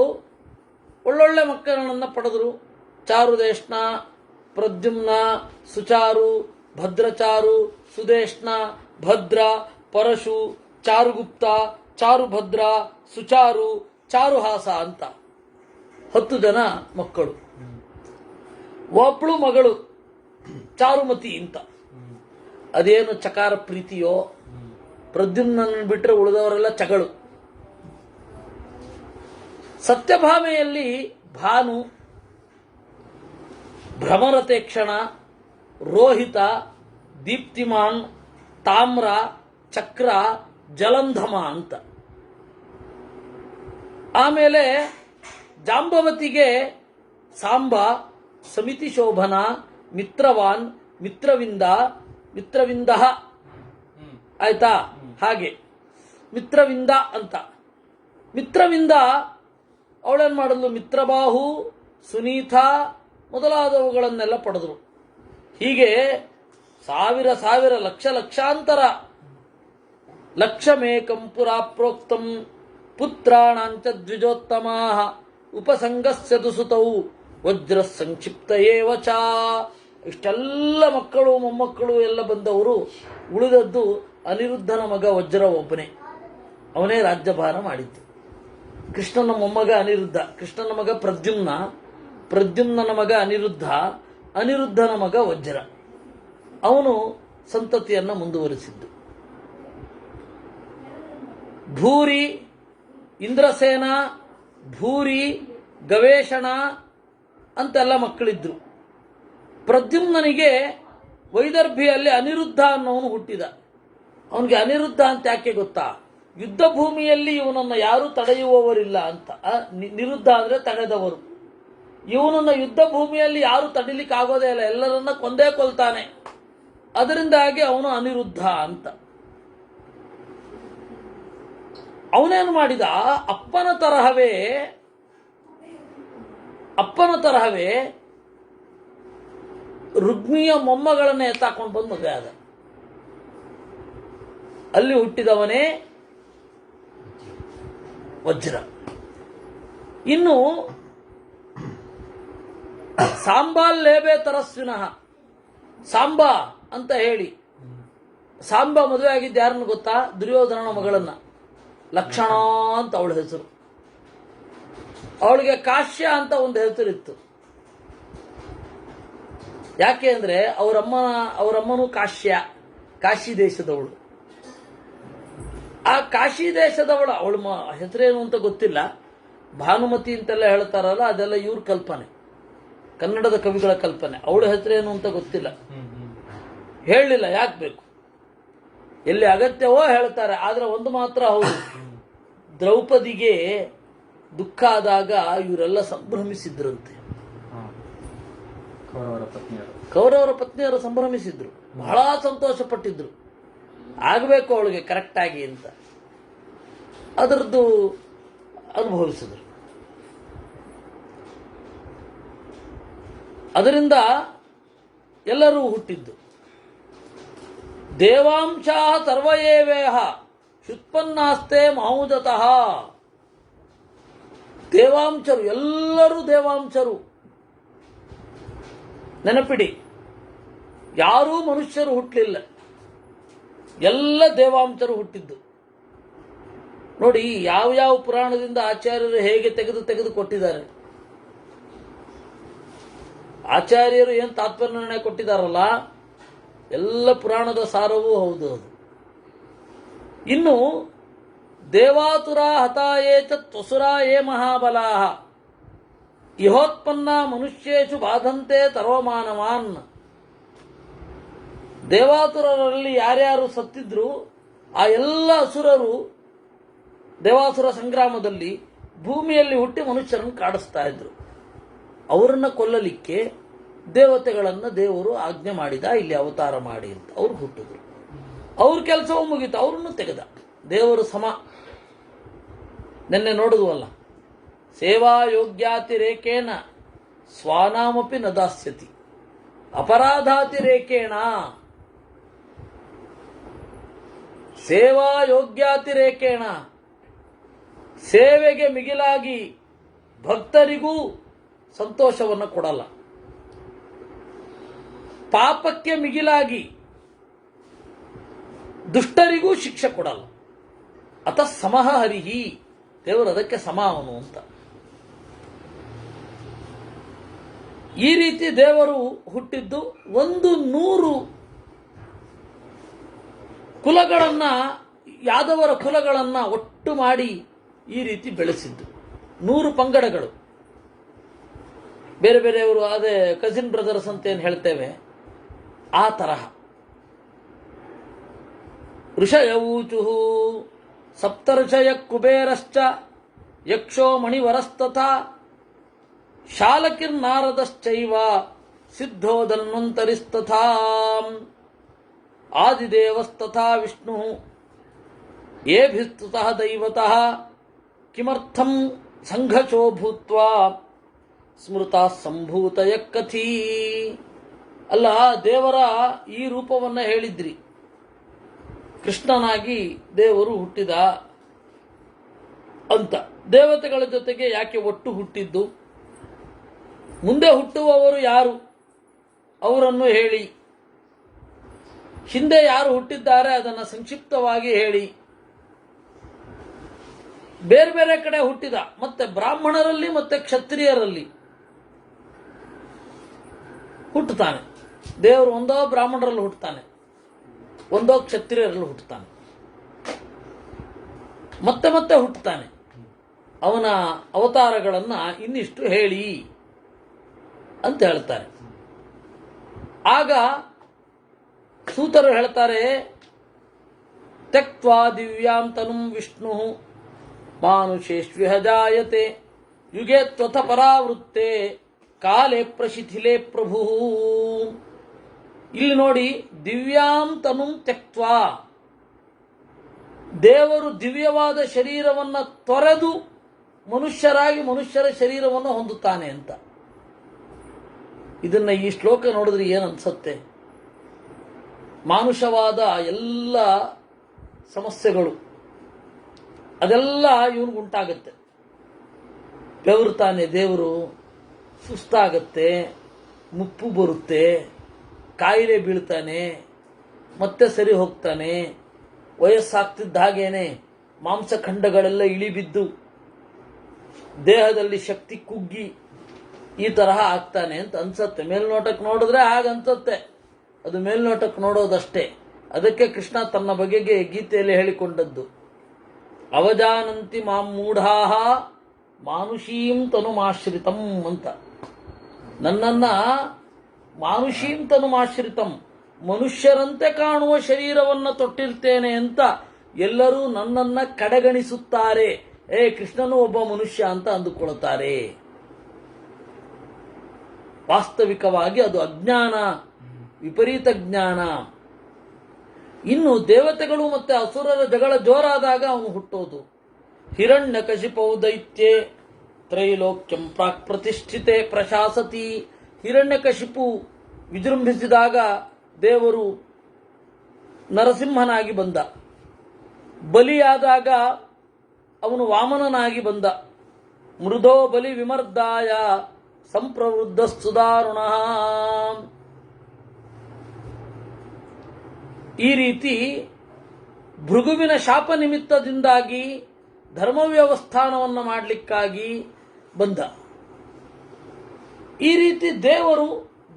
ಒಳ್ಳೊಳ್ಳೆ ಮಕ್ಕಳನ್ನ ಪಡೆದ್ರು. ಚಾರುದೇಶ್ನ, ಪ್ರದ್ಯುಮ್ನ, ಸುಚಾರು, ಭದ್ರಚಾರು, ಸುದೇಶ್ನ, ಭದ್ರ, ಪರಶು, ಚಾರುಗುಪ್ತ, ಚಾರುಭದ್ರ, ಸುಚಾರು, ಚಾರುಹಾಸ ಅಂತ 10 ಜನ ಮಕ್ಕಳು. ಒಬ್ಬಳು ಮಗಳು ಚಾರುಮತಿ ಅಂತ. ಅದೇನು ಚಕಾರ ಪ್ರೀತಿಯೋ, ಪ್ರದ್ಯುಮ್ನನ್ನು ಬಿಟ್ಟರೆ ಉಳಿದವರೆಲ್ಲ ಚಗಳು. ಸತ್ಯಭಾಮೆಯಲ್ಲಿ ಭಾನು, ಭ್ರಮರತೇಕ್ಷಣ, ರೋಹಿತ, ದೀಪ್ತಿಮಾನ್, ತಾಮ್ರ, ಚಕ್ರ, ಜಲಂಧಮ ಅಂತ. ಆಮೇಲೆ ಜಾಂಬವತಿಗೆ ಸಾಂಬ, ಸಮಿತಿ ಶೋಭನ, ಮಿತ್ರವಾನ್, ಮಿತ್ರವಿಂದ ಆಯ್ತಾ, ಹಾಗೆ ಮಿತ್ರವಿಂದ ಅಂತ. ಮಿತ್ರವಿಂದ ಅವಳೇನು ಮಾಡಿದ್ಲು, ಮಿತ್ರಬಾಹು, ಸುನೀತ ಮೊದಲಾದವುಗಳನ್ನೆಲ್ಲ ಪಡೆದ್ರು. ಹೀಗೆ ಸಾವಿರ ಲಕ್ಷಾಂತರ, ಲಕ್ಷಮೇಕಂ ಪುರಾ ಪ್ರೋಕ್ತಂ ಪುತ್ರಾಣಾಂಚ ದ್ವಿಜೋತ್ತಮಾ ಉಪಸಂಗಸ್ಯ ದುಸುತೌ ವಜ್ರ ಸಂಕ್ಷಿಪ್ತ ಏವಚ. ಇಷ್ಟೆಲ್ಲ ಮಕ್ಕಳು ಮೊಮ್ಮಕ್ಕಳು ಎಲ್ಲ ಬಂದವರು. ಉಳಿದದ್ದು ಅನಿರುದ್ಧನ ಮಗ ವಜ್ರ ಒಬ್ಬನೇ, ಅವನೇ ರಾಜ್ಯಭಾರ ಮಾಡಿದ್ದು. ಕೃಷ್ಣನ ಮೊಮ್ಮಗ ಅನಿರುದ್ಧ, ಕೃಷ್ಣನ ಮಗ ಪ್ರದ್ಯುಮ್ನ, ಪ್ರದ್ಯುಮ್ನನ ಮಗ ಅನಿರುದ್ಧ, ಅನಿರುದ್ಧನ ಮಗ ವಜ್ರ. ಅವನು ಸಂತತಿಯನ್ನ ಮುಂದುವರಿಸಿದ್ದು. ಭೂರಿ, ಇಂದ್ರಸೇನ, ಭೂರಿ, ಗವೇಷಣ ಅಂತೆಲ್ಲ ಮಕ್ಕಳಿದ್ರು. ಪ್ರದ್ಯುಮ್ನನಿಗೆ ವೈದರ್ಭಿಯಲ್ಲಿ ಅನಿರುದ್ಧ ಅನ್ನೋನು ಹುಟ್ಟಿದ. ಅವನಿಗೆ ಅನಿರುದ್ಧ ಅಂತ ಯಾಕೆ ಗೊತ್ತಾ, ಯುದ್ಧ ಭೂಮಿಯಲ್ಲಿ ಇವನನ್ನು ಯಾರೂ ತಡೆಯುವವರಿಲ್ಲ ಅಂತ. ನಿರುದ್ಧ ಅಂದ್ರೆ ತಡೆದವರು. ಇವನನ್ನು ಯುದ್ಧ ಭೂಮಿಯಲ್ಲಿ ಯಾರು ತಡಿಲಿಕ್ಕೆ ಆಗೋದೇ ಇಲ್ಲ, ಎಲ್ಲರನ್ನ ಕೊಂದೇ ಕೊಲ್ತಾನೆ. ಅದರಿಂದಾಗಿ ಅವನು ಅನಿರುದ್ಧ ಅಂತ. ಅವನೇನು ಮಾಡಿದ, ಅಪ್ಪನ ತರಹವೇ ರುಗ್ಮಿಯ ಮೊಮ್ಮಗಳನ್ನ ಎತ್ತಾಕೊಂಡು ಬಂದು ಮದುವೆ ಆದ. ಅಲ್ಲಿ ಹುಟ್ಟಿದವನೇ ವಜ್ರ. ಇನ್ನು ಸಾಂಬಾಲ್ಲೇಬೆ ತರಸ್ವಿನಃ, ಸಾಂಬ ಅಂತ ಹೇಳಿ, ಸಾಂಬ ಮದುವೆ ಆಗಿದ್ದು ಯಾರನ್ನು ಗೊತ್ತಾ, ದುರ್ಯೋಧನನ ಮಗಳನ್ನ, ಲಕ್ಷಣ ಅಂತ ಅವಳ ಹೆಸರು. ಅವಳಿಗೆ ಕಾಶ್ಯ ಅಂತ ಒಂದು ಹೆಸರಿತ್ತು. ಯಾಕೆ ಅಂದ್ರೆ ಅವರಮ್ಮನು ಕಾಶಿ ದೇಶದವಳು. ಆ ಕಾಶಿ ದೇಶದವಳು, ಅವಳ ಹೆಸರೇನು ಅಂತ ಗೊತ್ತಿಲ್ಲ. ಭಾನುಮತಿ ಅಂತೆಲ್ಲ ಹೇಳ್ತಾರಲ್ಲ, ಅದೆಲ್ಲ ಇವ್ರ ಕಲ್ಪನೆ, ಕನ್ನಡದ ಕವಿಗಳ ಕಲ್ಪನೆ. ಅವಳ ಹೆಸರೇನು ಅಂತ ಗೊತ್ತಿಲ್ಲ, ಹೇಳಲಿಲ್ಲ. ಯಾಕೆ ಬೇಕು, ಎಲ್ಲಿ ಅಗತ್ಯವೋ ಹೇಳ್ತಾರೆ. ಆದ್ರೆ ಒಂದು ಮಾತ್ರ ಹೌದು, ದ್ರೌಪದಿಗೆ ದುಃಖ ಆದಾಗ ಇವರೆಲ್ಲ ಸಂಭ್ರಮಿಸಿದ್ರಂತೆ. ಕೌರವರ ಪತ್ನಿಯರು ಸಂಭ್ರಮಿಸಿದ್ರು, ಬಹಳ ಸಂತೋಷ ಪಟ್ಟಿದ್ರು. ಆಗಬೇಕು ಅವಳಿಗೆ ಕರೆಕ್ಟ್ ಆಗಿ ಅಂತ ಅದರದ್ದು ಅನುಭವಿಸಿದ್ರು. ಅದರಿಂದ ಎಲ್ಲರೂ ಹುಟ್ಟಿದ್ದು. ದೇವಾಂಶ ಸರ್ವಯೇವೇಹ ಶುತ್ಪನ್ನಾಸ್ತೆ ಮಹೌಜತಃ. ದೇವಾಂಶರು, ಎಲ್ಲರೂ ದೇವಾಂಶರು. ನೆನಪಿಡಿ, ಯಾರೂ ಮನುಷ್ಯರು ಹುಟ್ಟಲಿಲ್ಲ, ಎಲ್ಲ ದೇವಾಂಶರು ಹುಟ್ಟಿದ್ದು. ನೋಡಿ, ಯಾವ ಪುರಾಣದಿಂದ ಆಚಾರ್ಯರು ಹೇಗೆ ತೆಗೆದು ಕೊಟ್ಟಿದ್ದಾರೆ. ಆಚಾರ್ಯರು ಏನು ತಾತ್ಪರ್ಯ ನಿರ್ಣಯ ಕೊಟ್ಟಿದ್ದಾರಲ್ಲ, ಎಲ್ಲ ಪುರಾಣದ ಸಾರವೂ ಹೌದು ಅದು. ಇನ್ನು ದೇವಾತುರ ಹತಾಯೇ ಚ ತ್ವಸುರಾ ಯೇ ಮಹಾಬಲಾಹ ಇಹೋತ್ಪನ್ನ ಮನುಷ್ಯೇಷು ಬಾಧಂತೆ ತರೋಮಾನವಾನ್. ದೇವಾತುರರಲ್ಲಿ ಯಾರ್ಯಾರು ಸತ್ತಿದ್ರು, ಆ ಎಲ್ಲ ಅಸುರರು ದೇವಾಸುರ ಸಂಗ್ರಾಮದಲ್ಲಿ ಭೂಮಿಯಲ್ಲಿ ಹುಟ್ಟಿ ಮನುಷ್ಯರನ್ನು ಕಾಡಿಸ್ತಾ ಇದ್ರು. ಅವರನ್ನ ಕೊಲ್ಲಲಿಕ್ಕೆ ದೇವತೆಗಳನ್ನ ದೇವರು ಆಜ್ಞೆ ಮಾಡಿದ, ಇಲ್ಲಿ ಅವತಾರ ಮಾಡಿ ಅಂತ. ಅವ್ರು ಹುಟ್ಟಿದ್ರು, ಅವ್ರ ಕೆಲಸವೂ ಮುಗೀತು, ಅವ್ರನ್ನು ತೆಗೆದ. ದೇವರು ಸಮ. ನಿನ್ನೆ ನೋಡುದುವಲ್ಲ, ಸೇವಾಯೋಗ್ಯಾತಿರೇಕೇಣ ಸ್ವಾನಾಮಪಿ ನ ದಾಸ್ಯತಿ ಅಪರಾಧಾತಿರೇಕೇಣ. ಸೇವಾಯೋಗ್ಯಾತಿರೇಕೇಣ, ಸೇವೆಗೆ ಮಿಗಿಲಾಗಿ ಭಕ್ತರಿಗೂ ಸಂತೋಷವನ್ನು ಕೊಡಲ್ಲ. ಪಾಪಕ್ಕೆ ಮಿಗಿಲಾಗಿ ದುಷ್ಟರಿಗೂ ಶಿಕ್ಷೆ ಕೊಡಲ್ಲ. ಅತ ಸಮಃ ಹರಿಹಿ, ದೇವರು ಅದಕ್ಕೆ ಸಮ ಅವನು ಅಂತ. ಈ ರೀತಿ ದೇವರು ಹುಟ್ಟಿದ್ದು 100 ಕುಲಗಳನ್ನ, ಯಾದವರ ಕುಲಗಳನ್ನ ಒಟ್ಟು ಮಾಡಿ ಈ ರೀತಿ ಬೆಳೆಸಿದ್ದು. 100 ಪಂಗಡಗಳು, ಬೇರೆ ಬೇರೆಯವರು, ಅದೇ ಕಸಿನ್ ಬ್ರದರ್ಸ್ ಅಂತ ಏನು ಹೇಳ್ತೇವೆ ಆ ತರಹ. ಋಷಯವೂಚು ಸಪ್ತರ್ಷಯ ಕುಬೇರಶ್ಚ ಯಕ್ಷೋ ಮಣಿವರಸ್ತಥಾ ಶಾಲಕಿರ್ನಾರದಶ್ಚೈವ ಸಿದ್ಧೋದನ್ವಂತರಿಸ್ತಥಾ ಆದಿದೇವಸ್ತಥಾ ವಿಷ್ಣು ಏಭಿಸ್ತುತಃ ದೈವತಃ ಕಿಮರ್ಥಂ ಸಂಘಚೋ ಭೂತ್ವಾ ಸ್ಮೃತ ಸಂಭೂತಯ ಕಥೀ. ಅಲ್ಲ, ದೇವರ ಈ ರೂಪವನ್ನ ಹೇಳಿದ್ರಿ, ಕೃಷ್ಣನಾಗಿ ದೇವರು ಹುಟ್ಟಿದ ಅಂತ. ದೇವತೆಗಳ ಜೊತೆಗೆ ಯಾಕೆ ಒಟ್ಟು ಹುಟ್ಟಿದ್ದು? ಮುಂದೆ ಹುಟ್ಟುವವರು ಯಾರು ಅವರನ್ನು ಹೇಳಿ, ಹಿಂದೆ ಯಾರು ಹುಟ್ಟಿದ್ದಾರೆ ಅದನ್ನು ಸಂಕ್ಷಿಪ್ತವಾಗಿ ಹೇಳಿ. ಬೇರೆ ಬೇರೆ ಕಡೆ ಹುಟ್ಟಿದ, ಮತ್ತೆ ಬ್ರಾಹ್ಮಣರಲ್ಲಿ ಮತ್ತೆ ಕ್ಷತ್ರಿಯರಲ್ಲಿ ಹುಟ್ಟುತ್ತಾನೆ ದೇವರು. ಒಂದೋ ಬ್ರಾಹ್ಮಣರಲ್ಲಿ ಹುಟ್ಟುತ್ತಾನೆ, ಒಂದೋ ಕ್ಷತ್ರಿಯರಲ್ಲಿ ಹುಟ್ಟುತ್ತಾನೆ, ಮತ್ತೆ ಮತ್ತೆ ಹುಟ್ಟುತ್ತಾನೆ. ಅವನ ಅವತಾರಗಳನ್ನ ಇನ್ನಿಷ್ಟು ಹೇಳಿ ಅಂತ ಹೇಳ್ತಾರೆ. ಆಗ ಸೂತರು ಹೇಳ್ತಾರೆ, ತ್ಯಕ್ತ್ವಾ ದಿವ್ಯಾಂ ತನುಂ ವಿಷ್ಣು ಮಾನುಷೇಷ್ವಿಹ ಜಾಯತೆ ಯುಗೆ ತ್ವಥ ಪರಾವೃತ್ತೆ ಕಾಲೇ ಪ್ರಶಿಥಿಲೇ ಪ್ರಭು. ಇಲ್ಲಿ ನೋಡಿ, ದಿವ್ಯಾಂ ತನುಂ ತ್ಯಕ್ತ್ವಾ, ದೇವರು ದಿವ್ಯವಾದ ಶರೀರವನ್ನು ತೊರೆದು ಮನುಷ್ಯರಾಗಿ ಮನುಷ್ಯರ ಶರೀರವನ್ನು ಹೊಂದುತ್ತಾನೆ ಅಂತ. ಇದನ್ನ ಈ ಶ್ಲೋಕ ನೋಡಿದ್ರೆ ಏನು ಅನ್ಸತ್ತೆ? ಮಾನುಷವಾದ ಎಲ್ಲ ಸಮಸ್ಯೆಗಳು ಅದೆಲ್ಲ ಇವನಿಗುಂಟಾಗತ್ತೆ. ಬೆವರುತ್ತಾನೆ ದೇವರು, ಸುಸ್ತಾಗತ್ತೆ, ಮುಪ್ಪು ಬರುತ್ತೆ, ಕಾಯಿಲೆ ಬೀಳ್ತಾನೆ, ಮತ್ತೆ ಸರಿ ಹೋಗ್ತಾನೆ. ವಯಸ್ಸಾಗ್ತಿದ್ದ ಹಾಗೇನೆ ಮಾಂಸಖಂಡಗಳೆಲ್ಲ ಇಳಿಬಿದ್ದು ದೇಹದಲ್ಲಿ ಶಕ್ತಿ ಕುಗ್ಗಿ ಈ ತರಹ ಆಗ್ತಾನೆ ಅಂತ ಅನ್ಸತ್ತೆ. ಮೇಲ್ನೋಟಕ್ಕೆ ನೋಡಿದ್ರೆ ಹಾಗನ್ಸತ್ತೆ, ಅದು ಮೇಲ್ನೋಟಕ್ಕೆ ನೋಡೋದಷ್ಟೇ. ಅದಕ್ಕೆ ಕೃಷ್ಣ ತನ್ನ ಬಗೆಗೆ ಗೀತೆಯಲ್ಲಿ ಹೇಳಿಕೊಂಡದ್ದು, ಅವಜಾನಂತಿ ಮಾಂ ಮೂಢಾಹ ಮಾನುಷೀಂ ತನುಮಾಶ್ರಿತಂ ಅಂತ. ನನ್ನನ್ನ ಮಾನುಷೀಂ ತನುಮಾಶ್ರಿತಂ, ಮನುಷ್ಯರಂತೆ ಕಾಣುವ ಶರೀರವನ್ನು ತೊಟ್ಟಿರ್ತೇನೆ ಅಂತ ಎಲ್ಲರೂ ನನ್ನನ್ನ ಕಡೆಗಣಿಸುತ್ತಾರೆ. ಕೃಷ್ಣನು ಒಬ್ಬ ಮನುಷ್ಯ ಅಂತ ಅಂದುಕೊಳ್ಳುತ್ತಾರೆ. ವಾಸ್ತವಿಕವಾಗಿ ಅದು ಅಜ್ಞಾನ, ವಿಪರೀತ ಜ್ಞಾನ. ಇನ್ನು ದೇವತೆಗಳು ಮತ್ತೆ ಅಸುರರ ಜಗಳ ಜೋರಾದಾಗ ಅವನು ಹುಟ್ಟೋದು. ಹಿರಣ್ಯಕಶಿಪೌ ದೈತ್ಯೆ ತ್ರೈಲೋಕ್ಯಂ ಪ್ರಾಕ್ ಪ್ರತಿಷ್ಠಿತೆ ಪ್ರಶಾಸತಿ. ಹಿರಣ್ಯಕಶಿಪು ವಿಜೃಂಭಿಸಿದಾಗ ದೇವರು ನರಸಿಂಹನಾಗಿ ಬಂದ, ಬಲಿಯಾದಾಗ ಅವನು ವಾಮನನಾಗಿ ಬಂದ. ಮೃದೋ ಬಲಿ ವಿಮರ್ದಾಯ ಸಂಪ್ರವೃದ್ಧ ಸುದಾರುಣ. ಈ ರೀತಿ ಭೃಗುವಿನ ಶಾಪ ನಿಮಿತ್ತದಿಂದಾಗಿ ಧರ್ಮವ್ಯವಸ್ಥಾನವನ್ನು ಮಾಡಲಿಕ್ಕಾಗಿ ಬಂದ. ಈ ರೀತಿ ದೇವರು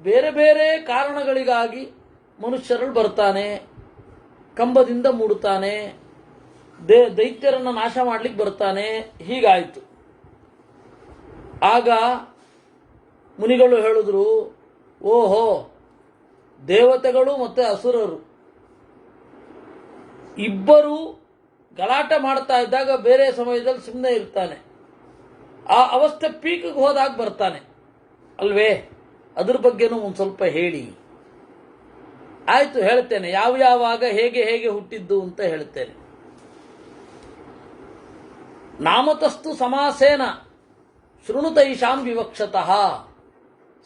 ಬೇರೆ ಬೇರೆ ಕಾರಣಗಳಿಗಾಗಿ ಮನುಷ್ಯರಲ್ಲಿ ಬರ್ತಾನೆ, ಕಂಬದಿಂದ ಮೂಡುತ್ತಾನೆ, ದೈತ್ಯರನ್ನು ನಾಶ ಮಾಡಲಿಕ್ಕೆ ಬರ್ತಾನೆ. ಹೀಗಾಯಿತು. ಆಗ ಮುನಿಗಳು ಹೇಳಿದ್ರು, ಓಹೋ, ದೇವತೆಗಳು ಮತ್ತೆ ಅಸುರರು ಇಬ್ಬರು ಗಲಾಟೆ ಮಾಡ್ತಾ ಇದ್ದಾಗ ಬೇರೆ ಸಮಯದಲ್ಲಿ ಸುಮ್ಮನೆ ಇರ್ತಾನೆ. ಆ ಅವಸ್ಥೆ ಪೀಕ್ಗೆ ಹೋದಾಗ ಬರ್ತಾನೆ ಅಲ್ವೇ? ಅದ್ರ ಬಗ್ಗೆನೂ ಒಂದು ಸ್ವಲ್ಪ ಹೇಳಿ. ಆಯ್ತು, ಹೇಳ್ತೇನೆ. ಯಾವಾಗ ಹೇಗೆ ಹೇಗೆ ಹುಟ್ಟಿದ್ದು ಅಂತ ಹೇಳ್ತೇನೆ. ನಾಮತಸ್ತು ಸಮಾಸೇನ ಶೃಣುತೈಷಾಂ ವಿವಕ್ಷತಃ.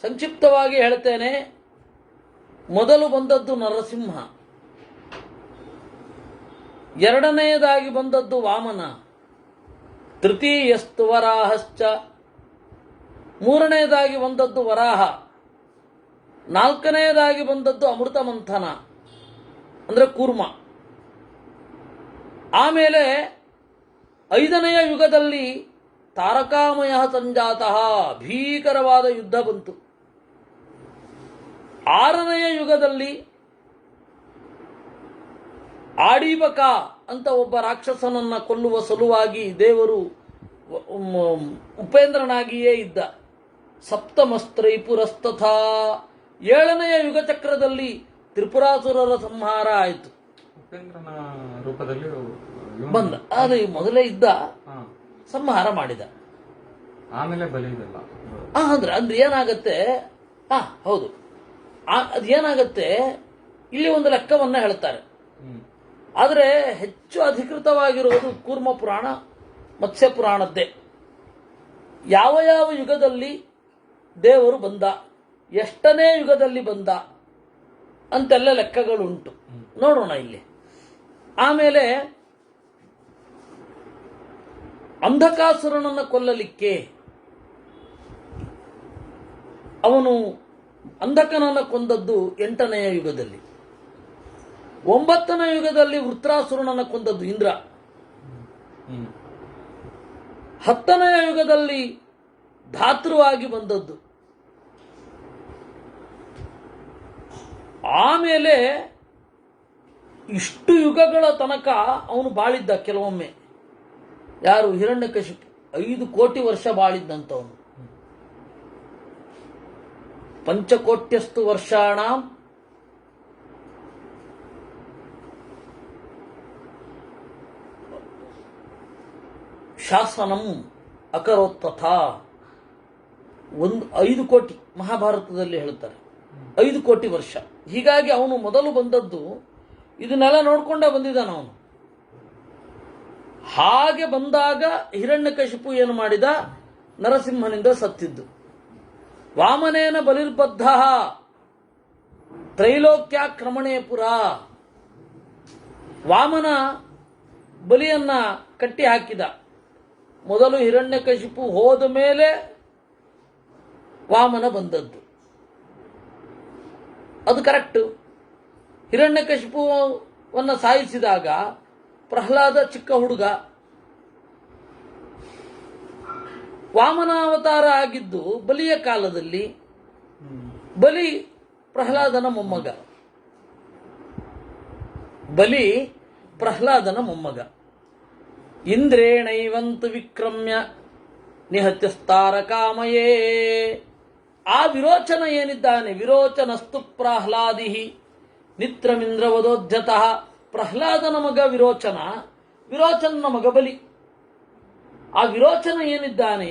ಸಂಕ್ಷಿಪ್ತವಾಗಿ ಹೇಳ್ತೇನೆ. ಮೊದಲು ಬಂದದ್ದು ನರಸಿಂಹ, ಎರಡನೆಯದಾಗಿ ಬಂದದ್ದು ವಾಮನ, ತೃತೀಯಸ್ತು ವರಾಹಶ್ಚ, ಮೂರನೆಯದಾಗಿ ಬಂದದ್ದು ವರಾಹ, ನಾಲ್ಕನೆಯದಾಗಿ ಬಂದದ್ದು ಅಮೃತ ಮಂಥನ ಅಂದ್ರೆ ಕೂರ್ಮ. ಆಮೇಲೆ ಐದನೆಯ ಯುಗದಲ್ಲಿ ತಾರಕಾಮಯ ಸಂಜಾತಃ, ಭೀಕರವಾದ ಯುದ್ಧ ಬಂತು. ಆರನೆಯ ಯುಗದಲ್ಲಿ ಆಡೀಬಕ ಅಂತ ಒಬ್ಬ ರಾಕ್ಷಸನನ್ನ ಕೊಲ್ಲುವ ಸಲುವಾಗಿ ದೇವರು ಉಪೇಂದ್ರನಾಗಿಯೇ ಇದ್ದ. ಸಪ್ತಮಸ್ತ್ರೈಪುರಸ್ತಥಾ, ಏಳನೆಯ ಯುಗ ಚಕ್ರದಲ್ಲಿ ತ್ರಿಪುರಾಸುರರ ಸಂಹಾರ ಆಯಿತು. ಉಪೇಂದ್ರನ ರೂಪದಲ್ಲಿ ಬಂದ, ಅದು ಮೊದಲೇ ಇದ್ದ, ಸಂಹಾರ ಮಾಡಿದ. ಆಮೇಲೆ ಬಲಿ ಇದೆಲ್ಲ ಅಂದ್ರೆ ಏನಾಗತ್ತೆ, ಹೌದು, ಅದೇನಾಗತ್ತೆ, ಇಲ್ಲಿ ಒಂದು ಲೆಕ್ಕವನ್ನ ಹೇಳ್ತಾರೆ. ಆದರೆ ಹೆಚ್ಚು ಅಧಿಕೃತವಾಗಿರುವುದು ಕೂರ್ಮ ಪುರಾಣ, ಮತ್ಸ್ಯ ಪುರಾಣದ್ದೇ. ಯಾವ ಯಾವ ಯುಗದಲ್ಲಿ ದೇವರು ಬಂದ, ಎಷ್ಟನೇ ಯುಗದಲ್ಲಿ ಬಂದ ಅಂತೆಲ್ಲ ಲೆಕ್ಕಗಳುಂಟು. ನೋಡೋಣ ಇಲ್ಲಿ. ಆಮೇಲೆ ಅಂಧಕಾಸುರನನ್ನು ಕೊಲ್ಲಲಿಕ್ಕೆ ಅವನು ಅಂಧಕನನ್ನು ಕೊಂದದ್ದು 8ನೆಯ ಯುಗದಲ್ಲಿ. 9ನೇ ಯುಗದಲ್ಲಿ ವೃತ್ರಾಸುರನನ್ನು ಕೊಂದದ್ದು ಇಂದ್ರ. 10ನೆಯ ಯುಗದಲ್ಲಿ ಧಾತೃವಾಗಿ ಬಂದದ್ದು. ಆಮೇಲೆ ಇಷ್ಟು ಯುಗಗಳ ತನಕ ಅವನು ಬಾಳಿದ್ದ. ಕೆಲವೊಮ್ಮೆ ಯಾರು, ಹಿರಣ್ಯಕಶಿಪು 5 ಕೋಟಿ ವರ್ಷ ಬಾಳಿದ್ದಂತವನು. ಪಂಚಕೋಟ್ಯಸ್ತು ವರ್ಷಾಣ ಶಾಸನಂ ಅಕರೋತ್ತಥ. 5 ಕೋಟಿ ಮಹಾಭಾರತದಲ್ಲಿ ಹೇಳ್ತಾರೆ, 5 ಕೋಟಿ ವರ್ಷ. ಹೀಗಾಗಿ ಅವನು ಮೊದಲು ಬಂದದ್ದು ಇದನ್ನೆಲ್ಲ ನೋಡ್ಕೊಂಡೇ ಬಂದಿದ್ದಾನ ಅವನು. ಹಾಗೆ ಬಂದಾಗ ಹಿರಣ್ಯಕಶಿಪು ಏನು ಮಾಡಿದ, ನರಸಿಂಹನಿಂದ ಸತ್ತಿದ್ದು. ವಾಮನೇನ ಬಲಿರ್ಬದ್ಧ ತ್ರೈಲೋಕ್ಯಾಕ್ರಮಣೇ ಪುರ. ವಾಮನ ಬಲಿಯನ್ನ ಕಟ್ಟಿ ಹಾಕಿದ. ಮೊದಲು ಹಿರಣ್ಯಕಶಿಪು ಹೋದ ಮೇಲೆ ವಾಮನ ಬಂದದ್ದು. ಅದು ಕರೆಕ್ಟ್. ಹಿರಣ್ಯಕಶಿಪುವನ್ನ ಸಾಯಿಸಿದಾಗ ಪ್ರಹ್ಲಾದ ಚಿಕ್ಕ ಹುಡುಗ, ವಾಮನಾವತಾರ ಆಗಿದ್ದು ಬಲಿಯ ಕಾಲದಲ್ಲಿ. ಬಲಿ ಪ್ರಹ್ಲಾದನ ಮೊಮ್ಮಗ, ಬಲಿ ಪ್ರಹ್ಲಾದನ ಮೊಮ್ಮಗ. ಇಂದ್ರೇಣೈವಂತು ವಿಕ್ರಮ್ಯ ನಿಹತ್ಯಸ್ತಾರಕಾಮಯೇ. ಆ ವಿರೋಚನ ಏನಿದ್ದಾನೆ, ವಿರೋಚನಸ್ತು ಪ್ರಹ್ಲಾದಿ ನಿತ್ರಮಿಂದ್ರವದೋಧ್ಯತಃ. ಪ್ರಹ್ಲಾದನ ಮಗ ವಿರೋಚನ, ವಿರೋಚನ ಮಗ ಬಲಿ. ಆ ವಿರೋಚನ ಏನಿದ್ದಾನೆ,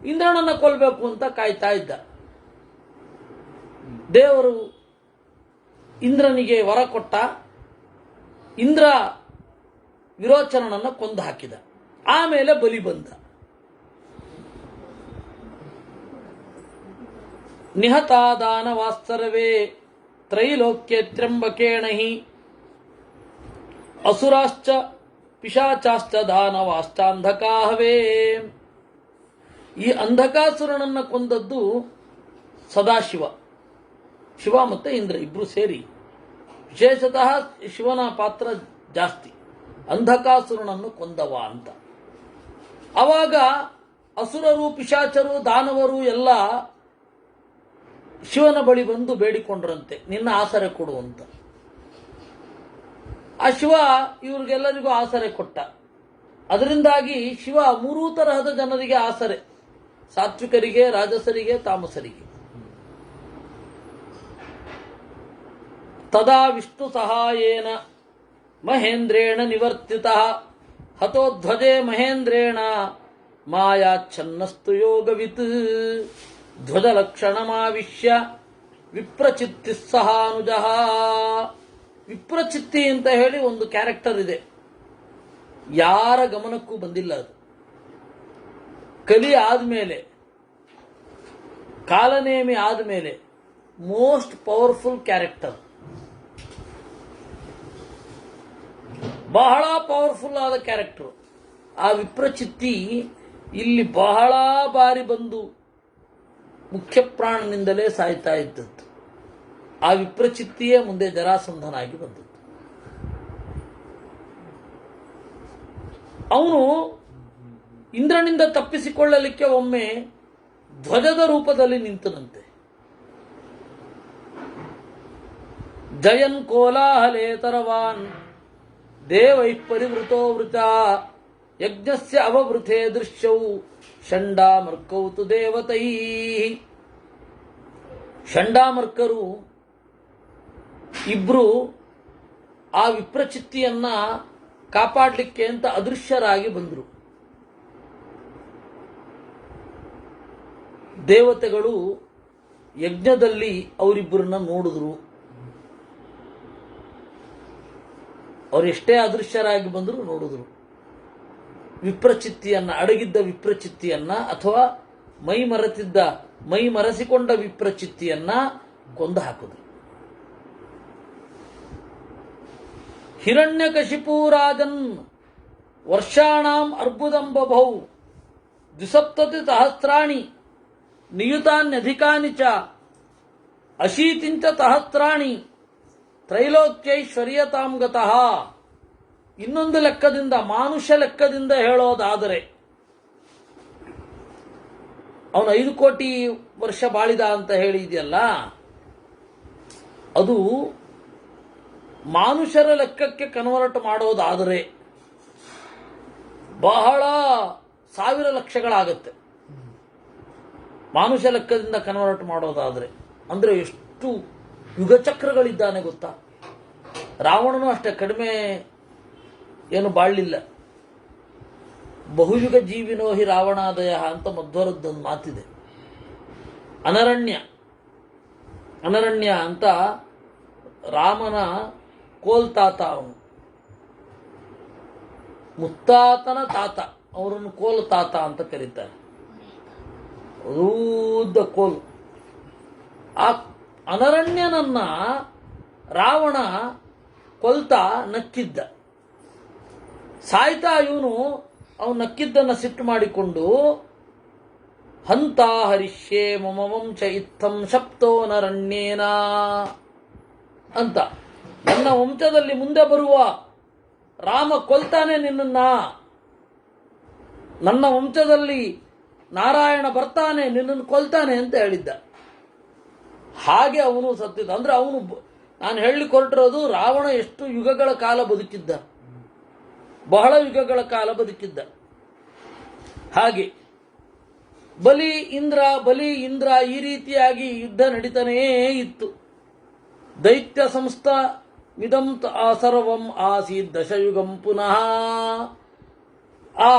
ಇಂದ್ರನನ್ನ ಕೊಲ್ಲಬೇಕು ಅಂತ ಕಾಯ್ತಾ ಇದ್ದ. ದೇವರು ಇಂದ್ರನಿಗೆ ವರ ಕೊಟ್ಟ. ಇಂದ್ರ ವಿರೋಚನನನ್ನ ಕೊಂದು ಹಾಕಿದ. ಆಮೇಲೆ ಬಲಿ ಬಂದ. ನಿಹತಾದಾನವಾಸ್ತರವೇ ತ್ರೈಲೋಕ್ಯ ತ್ರ್ಯಂಬಕೇಣ ಹಿ ಅಸುರಾಶ್ಚ ಪಿಶಾಚಾಶ್ಚ ದಾನವಾಶ್ಚಾಂಧಕಾಹವೇ. ಈ ಅಂಧಕಾಸುರನನ್ನ ಕೊಂದದ್ದು ಸದಾಶಿವ. ಶಿವ ಮತ್ತೆ ಇಂದ್ರ ಇಬ್ರು ಸೇರಿ. ವಿಶೇಷತಃ ಶಿವನ ಪಾತ್ರ ಜಾಸ್ತಿ. ಅಂಧಕಾಸುರನನ್ನು ಕೊಂದವ ಅಂತ. ಅವಾಗ ಅಸುರರು, ಪಿಶಾಚರು, ದಾನವರು ಎಲ್ಲ ಶಿವನ ಬಳಿ ಬಂದು ಬೇಡಿಕೊಂಡ್ರಂತೆ, ನಿನ್ನ ಆಸರೆ ಕೊಡು ಅಂತ. ಆ ಶಿವ ಇವ್ರಿಗೆಲ್ಲರಿಗೂ ಆಸರೆ ಕೊಟ್ಟ. ಅದರಿಂದಾಗಿ ಶಿವ 3 ತರಹದ ಜನರಿಗೆ ಆಸರೆ: ಸಾತ್ವಿಕರಿಗೆ, ರಾಜಸರಿಗೆ, ತಾಮಸರಿಗೆ. ತದಾ ವಿಷ್ಣು ಸಹಾಯೇನ ಮಹೇಂದ್ರೇಣ ನಿವರ್ತಿತಃ ಹತೋಧ್ವಜೇ ಮಹೇಂದ್ರೇಣ ಮಾಯಾಚ್ಛನ್ನಸ್ತು ಯೋಗವಿತ್ ಧ್ವಜಲಕ್ಷಣಮಾವಿಶ್ಯ ವಿಪ್ರಚಿತ್ತಿ ಸಹಾನುಜಃ. ವಿಪ್ರಚಿತ್ತಿ ಅಂತ ಹೇಳಿ ಒಂದು ಕ್ಯಾರೆಕ್ಟರ್ ಇದೆ, ಯಾರ ಗಮನಕ್ಕೂ ಬಂದಿಲ್ಲ ಅದು. ಕಲಿ ಆದ್ಮೇಲೆ ಕಾಲನೇಮಿ ಆದಮೇಲೆ ಮೋಸ್ಟ್ ಪವರ್ಫುಲ್ ಕ್ಯಾರೆಕ್ಟರ್, ಬಹಳ ಪವರ್ಫುಲ್ ಆದ ಕ್ಯಾರೆಕ್ಟರ್. ಆ ವಿಪ್ರಚಿತ್ತಿ ಇಲ್ಲಿ ಬಹಳ ಬಾರಿ ಬಂದು ಮುಖ್ಯ ಪ್ರಾಣನಿಂದಲೇ ಸಾಯ್ತಾ ಇದ್ದದ್ದು. ಆ ವಿಪ್ರಚಿತ್ತಿಯೇ ಮುಂದೆ ಜರಾಸಂಧನಾಗಿ ಬಂದದ್ದು. ಅವನು ಇಂದ್ರನಿಂದ ತಪ್ಪಿಸಿಕೊಳ್ಳಲಿಕ್ಕೆ ಒಮ್ಮೆ ಧ್ವಜದ ರೂಪದಲ್ಲಿ ನಿಂತನಂತೆ. ಜಯನ್ ಕೋಲಾಹಲೇತರವಾನ್ ದೇವೈ ಪರಿವೃತೋ ವೃತ ಯಜ್ಞಸ್ಯ ಅವವೃಥೆ ದೃಶ್ಯೌ ಷಂಡಾಮರ್ಕೌತು ದೇವತೈ. ಷಂಡಾಮರ್ಕರು ಇಬ್ರು ಆ ವಿಪ್ರಚಿತ್ತಿಯನ್ನ ಕಾಪಾಡಲಿಕ್ಕೆ ಅಂತ ಅದೃಶ್ಯರಾಗಿ ಬಂದರು. ದೇವತೆಗಳು ಯಜ್ಞದಲ್ಲಿ ಅವರಿಬ್ಬರನ್ನ ನೋಡಿದ್ರು. ಅವರೆಷ್ಟೇ ಅದೃಶ್ಯರಾಗಿ ಬಂದರೂ ನೋಡಿದ್ರು. ವಿಪ್ರಚಿತ್ತಿಯನ್ನ, ಅಡಗಿದ್ದ ವಿಪ್ರಚಿತ್ತಿಯನ್ನ ಅಥವಾ ಮೈ ಮರೆಸಿಕೊಂಡ ವಿಪ್ರಚಿತ್ತಿಯನ್ನ ಕೊಂದು ಹಾಕಿದ್ರು. ಹಿರಣ್ಯಕಶಿಪು ರಾಜನ್ ವರ್ಷಾಣಾಂ ಅರ್ಬುದಂಬಭೌ ದ್ವಿಸಪ್ತತಿ ಸಹಸ್ರಾಣಿ ನಿಯುತಾನ್ಯಧಿಕಾನಿ ಚ ಅಶೀತಿಂಚ ಸಹಸ್ರಾಣಿ ತ್ರೈಲೋಕ್ಯೈಶ್ವರ್ಯತಾಂ ಗತಃ. ಇನ್ನೊಂದು ಲೆಕ್ಕದಿಂದ, ಮಾನುಷ ಲೆಕ್ಕದಿಂದ ಹೇಳೋದಾದರೆ, ಅವನು 5 ಕೋಟಿ ವರ್ಷ ಬಾಳಿದ ಅಂತ ಹೇಳಿದೆಯಲ್ಲ, ಅದು ಮಾನುಷರ ಲೆಕ್ಕಕ್ಕೆ ಕನ್ವರ್ಟ್ ಮಾಡೋದಾದರೆ ಬಹಳ 1000 ಲಕ್ಷಗಳಾಗತ್ತೆ. ಮಾನುಷ ಲೆಕ್ಕದಿಂದ ಕನ್ವರ್ಟ್ ಮಾಡೋದಾದರೆ ಅಂದ್ರೆ ಎಷ್ಟು ಯುಗಚಕ್ರಗಳಿದ್ದಾನೆ ಗೊತ್ತಾ. ರಾವಣನು ಅಷ್ಟೇ ಕಡಿಮೆ ಏನು ಬಾಳಲಿಲ್ಲ. ಬಹುಯುಗ ಜೀವಿನೋ ಹಿ ರಾವಣಾದಯ ಅಂತ ಮಧ್ವರದ್ದೊಂದು ಮಾತಿದೆ. ಅನರಣ್ಯ ಅಂತ ರಾಮನ ಕೋಲ್ತಾತ, ಅವನು ಮುತ್ತಾತನ ತಾತ, ಅವರನ್ನು ಕೋಲ್ ತಾತ ಅಂತ ಕರೀತಾರೆ. ಉದ್ದ ಕೋಲು. ಆ ಅನರಣ್ಯನನ್ನ ರಾವಣ ಕೊಲ್ತಾ ನಕ್ಕಿದ್ದ. ಸಾಯ್ತಾ ಇವನು ಅವನು ನಕ್ಕಿದ್ದನ್ನು ಸಿಟ್ಟು ಮಾಡಿಕೊಂಡು ಹಂತ ಹರಿಷ್ಯೆ ಮಮ ವಂಶ ಇತ್ತಂ ಶಪ್ತೋ ನರಣ್ಯೇನ ಅಂತ, ನನ್ನ ವಂಶದಲ್ಲಿ ಮುಂದೆ ಬರುವ ರಾಮ ಕೊಲ್ತಾನೆ ನಿನ್ನನ್ನ, ನನ್ನ ವಂಶದಲ್ಲಿ ನಾರಾಯಣ ಬರ್ತಾನೆ ನಿನ್ನನ್ನು ಕೊಲ್ತಾನೆ ಅಂತ ಹೇಳಿದ್ದ. ಹಾಗೆ ಅವನು ಸತ್ತಿದ್ದ. ಅಂದ್ರೆ ಅವನು, ನಾನು ಹೇಳಲಿಕ್ಕೆ ಹೊರಟಿರೋದು, ರಾವಣ ಎಷ್ಟು ಯುಗಗಳ ಕಾಲ ಬದುಕಿದ್ದ, ಬಹಳ ಯುಗಗಳ ಕಾಲ ಬದುಕಿದ್ದ. ಹಾಗೆ ಬಲಿ ಇಂದ್ರ ಈ ರೀತಿಯಾಗಿ ಯುದ್ಧ ನಡೀತಾನೇ ಇತ್ತು. ದೈತ್ಯ ಸಂಸ್ಥ ಮಿದಂ ಸರ್ವಂ ಆಸೀತ್ ದಶಯುಗಂ ಪುನಃ. ಆ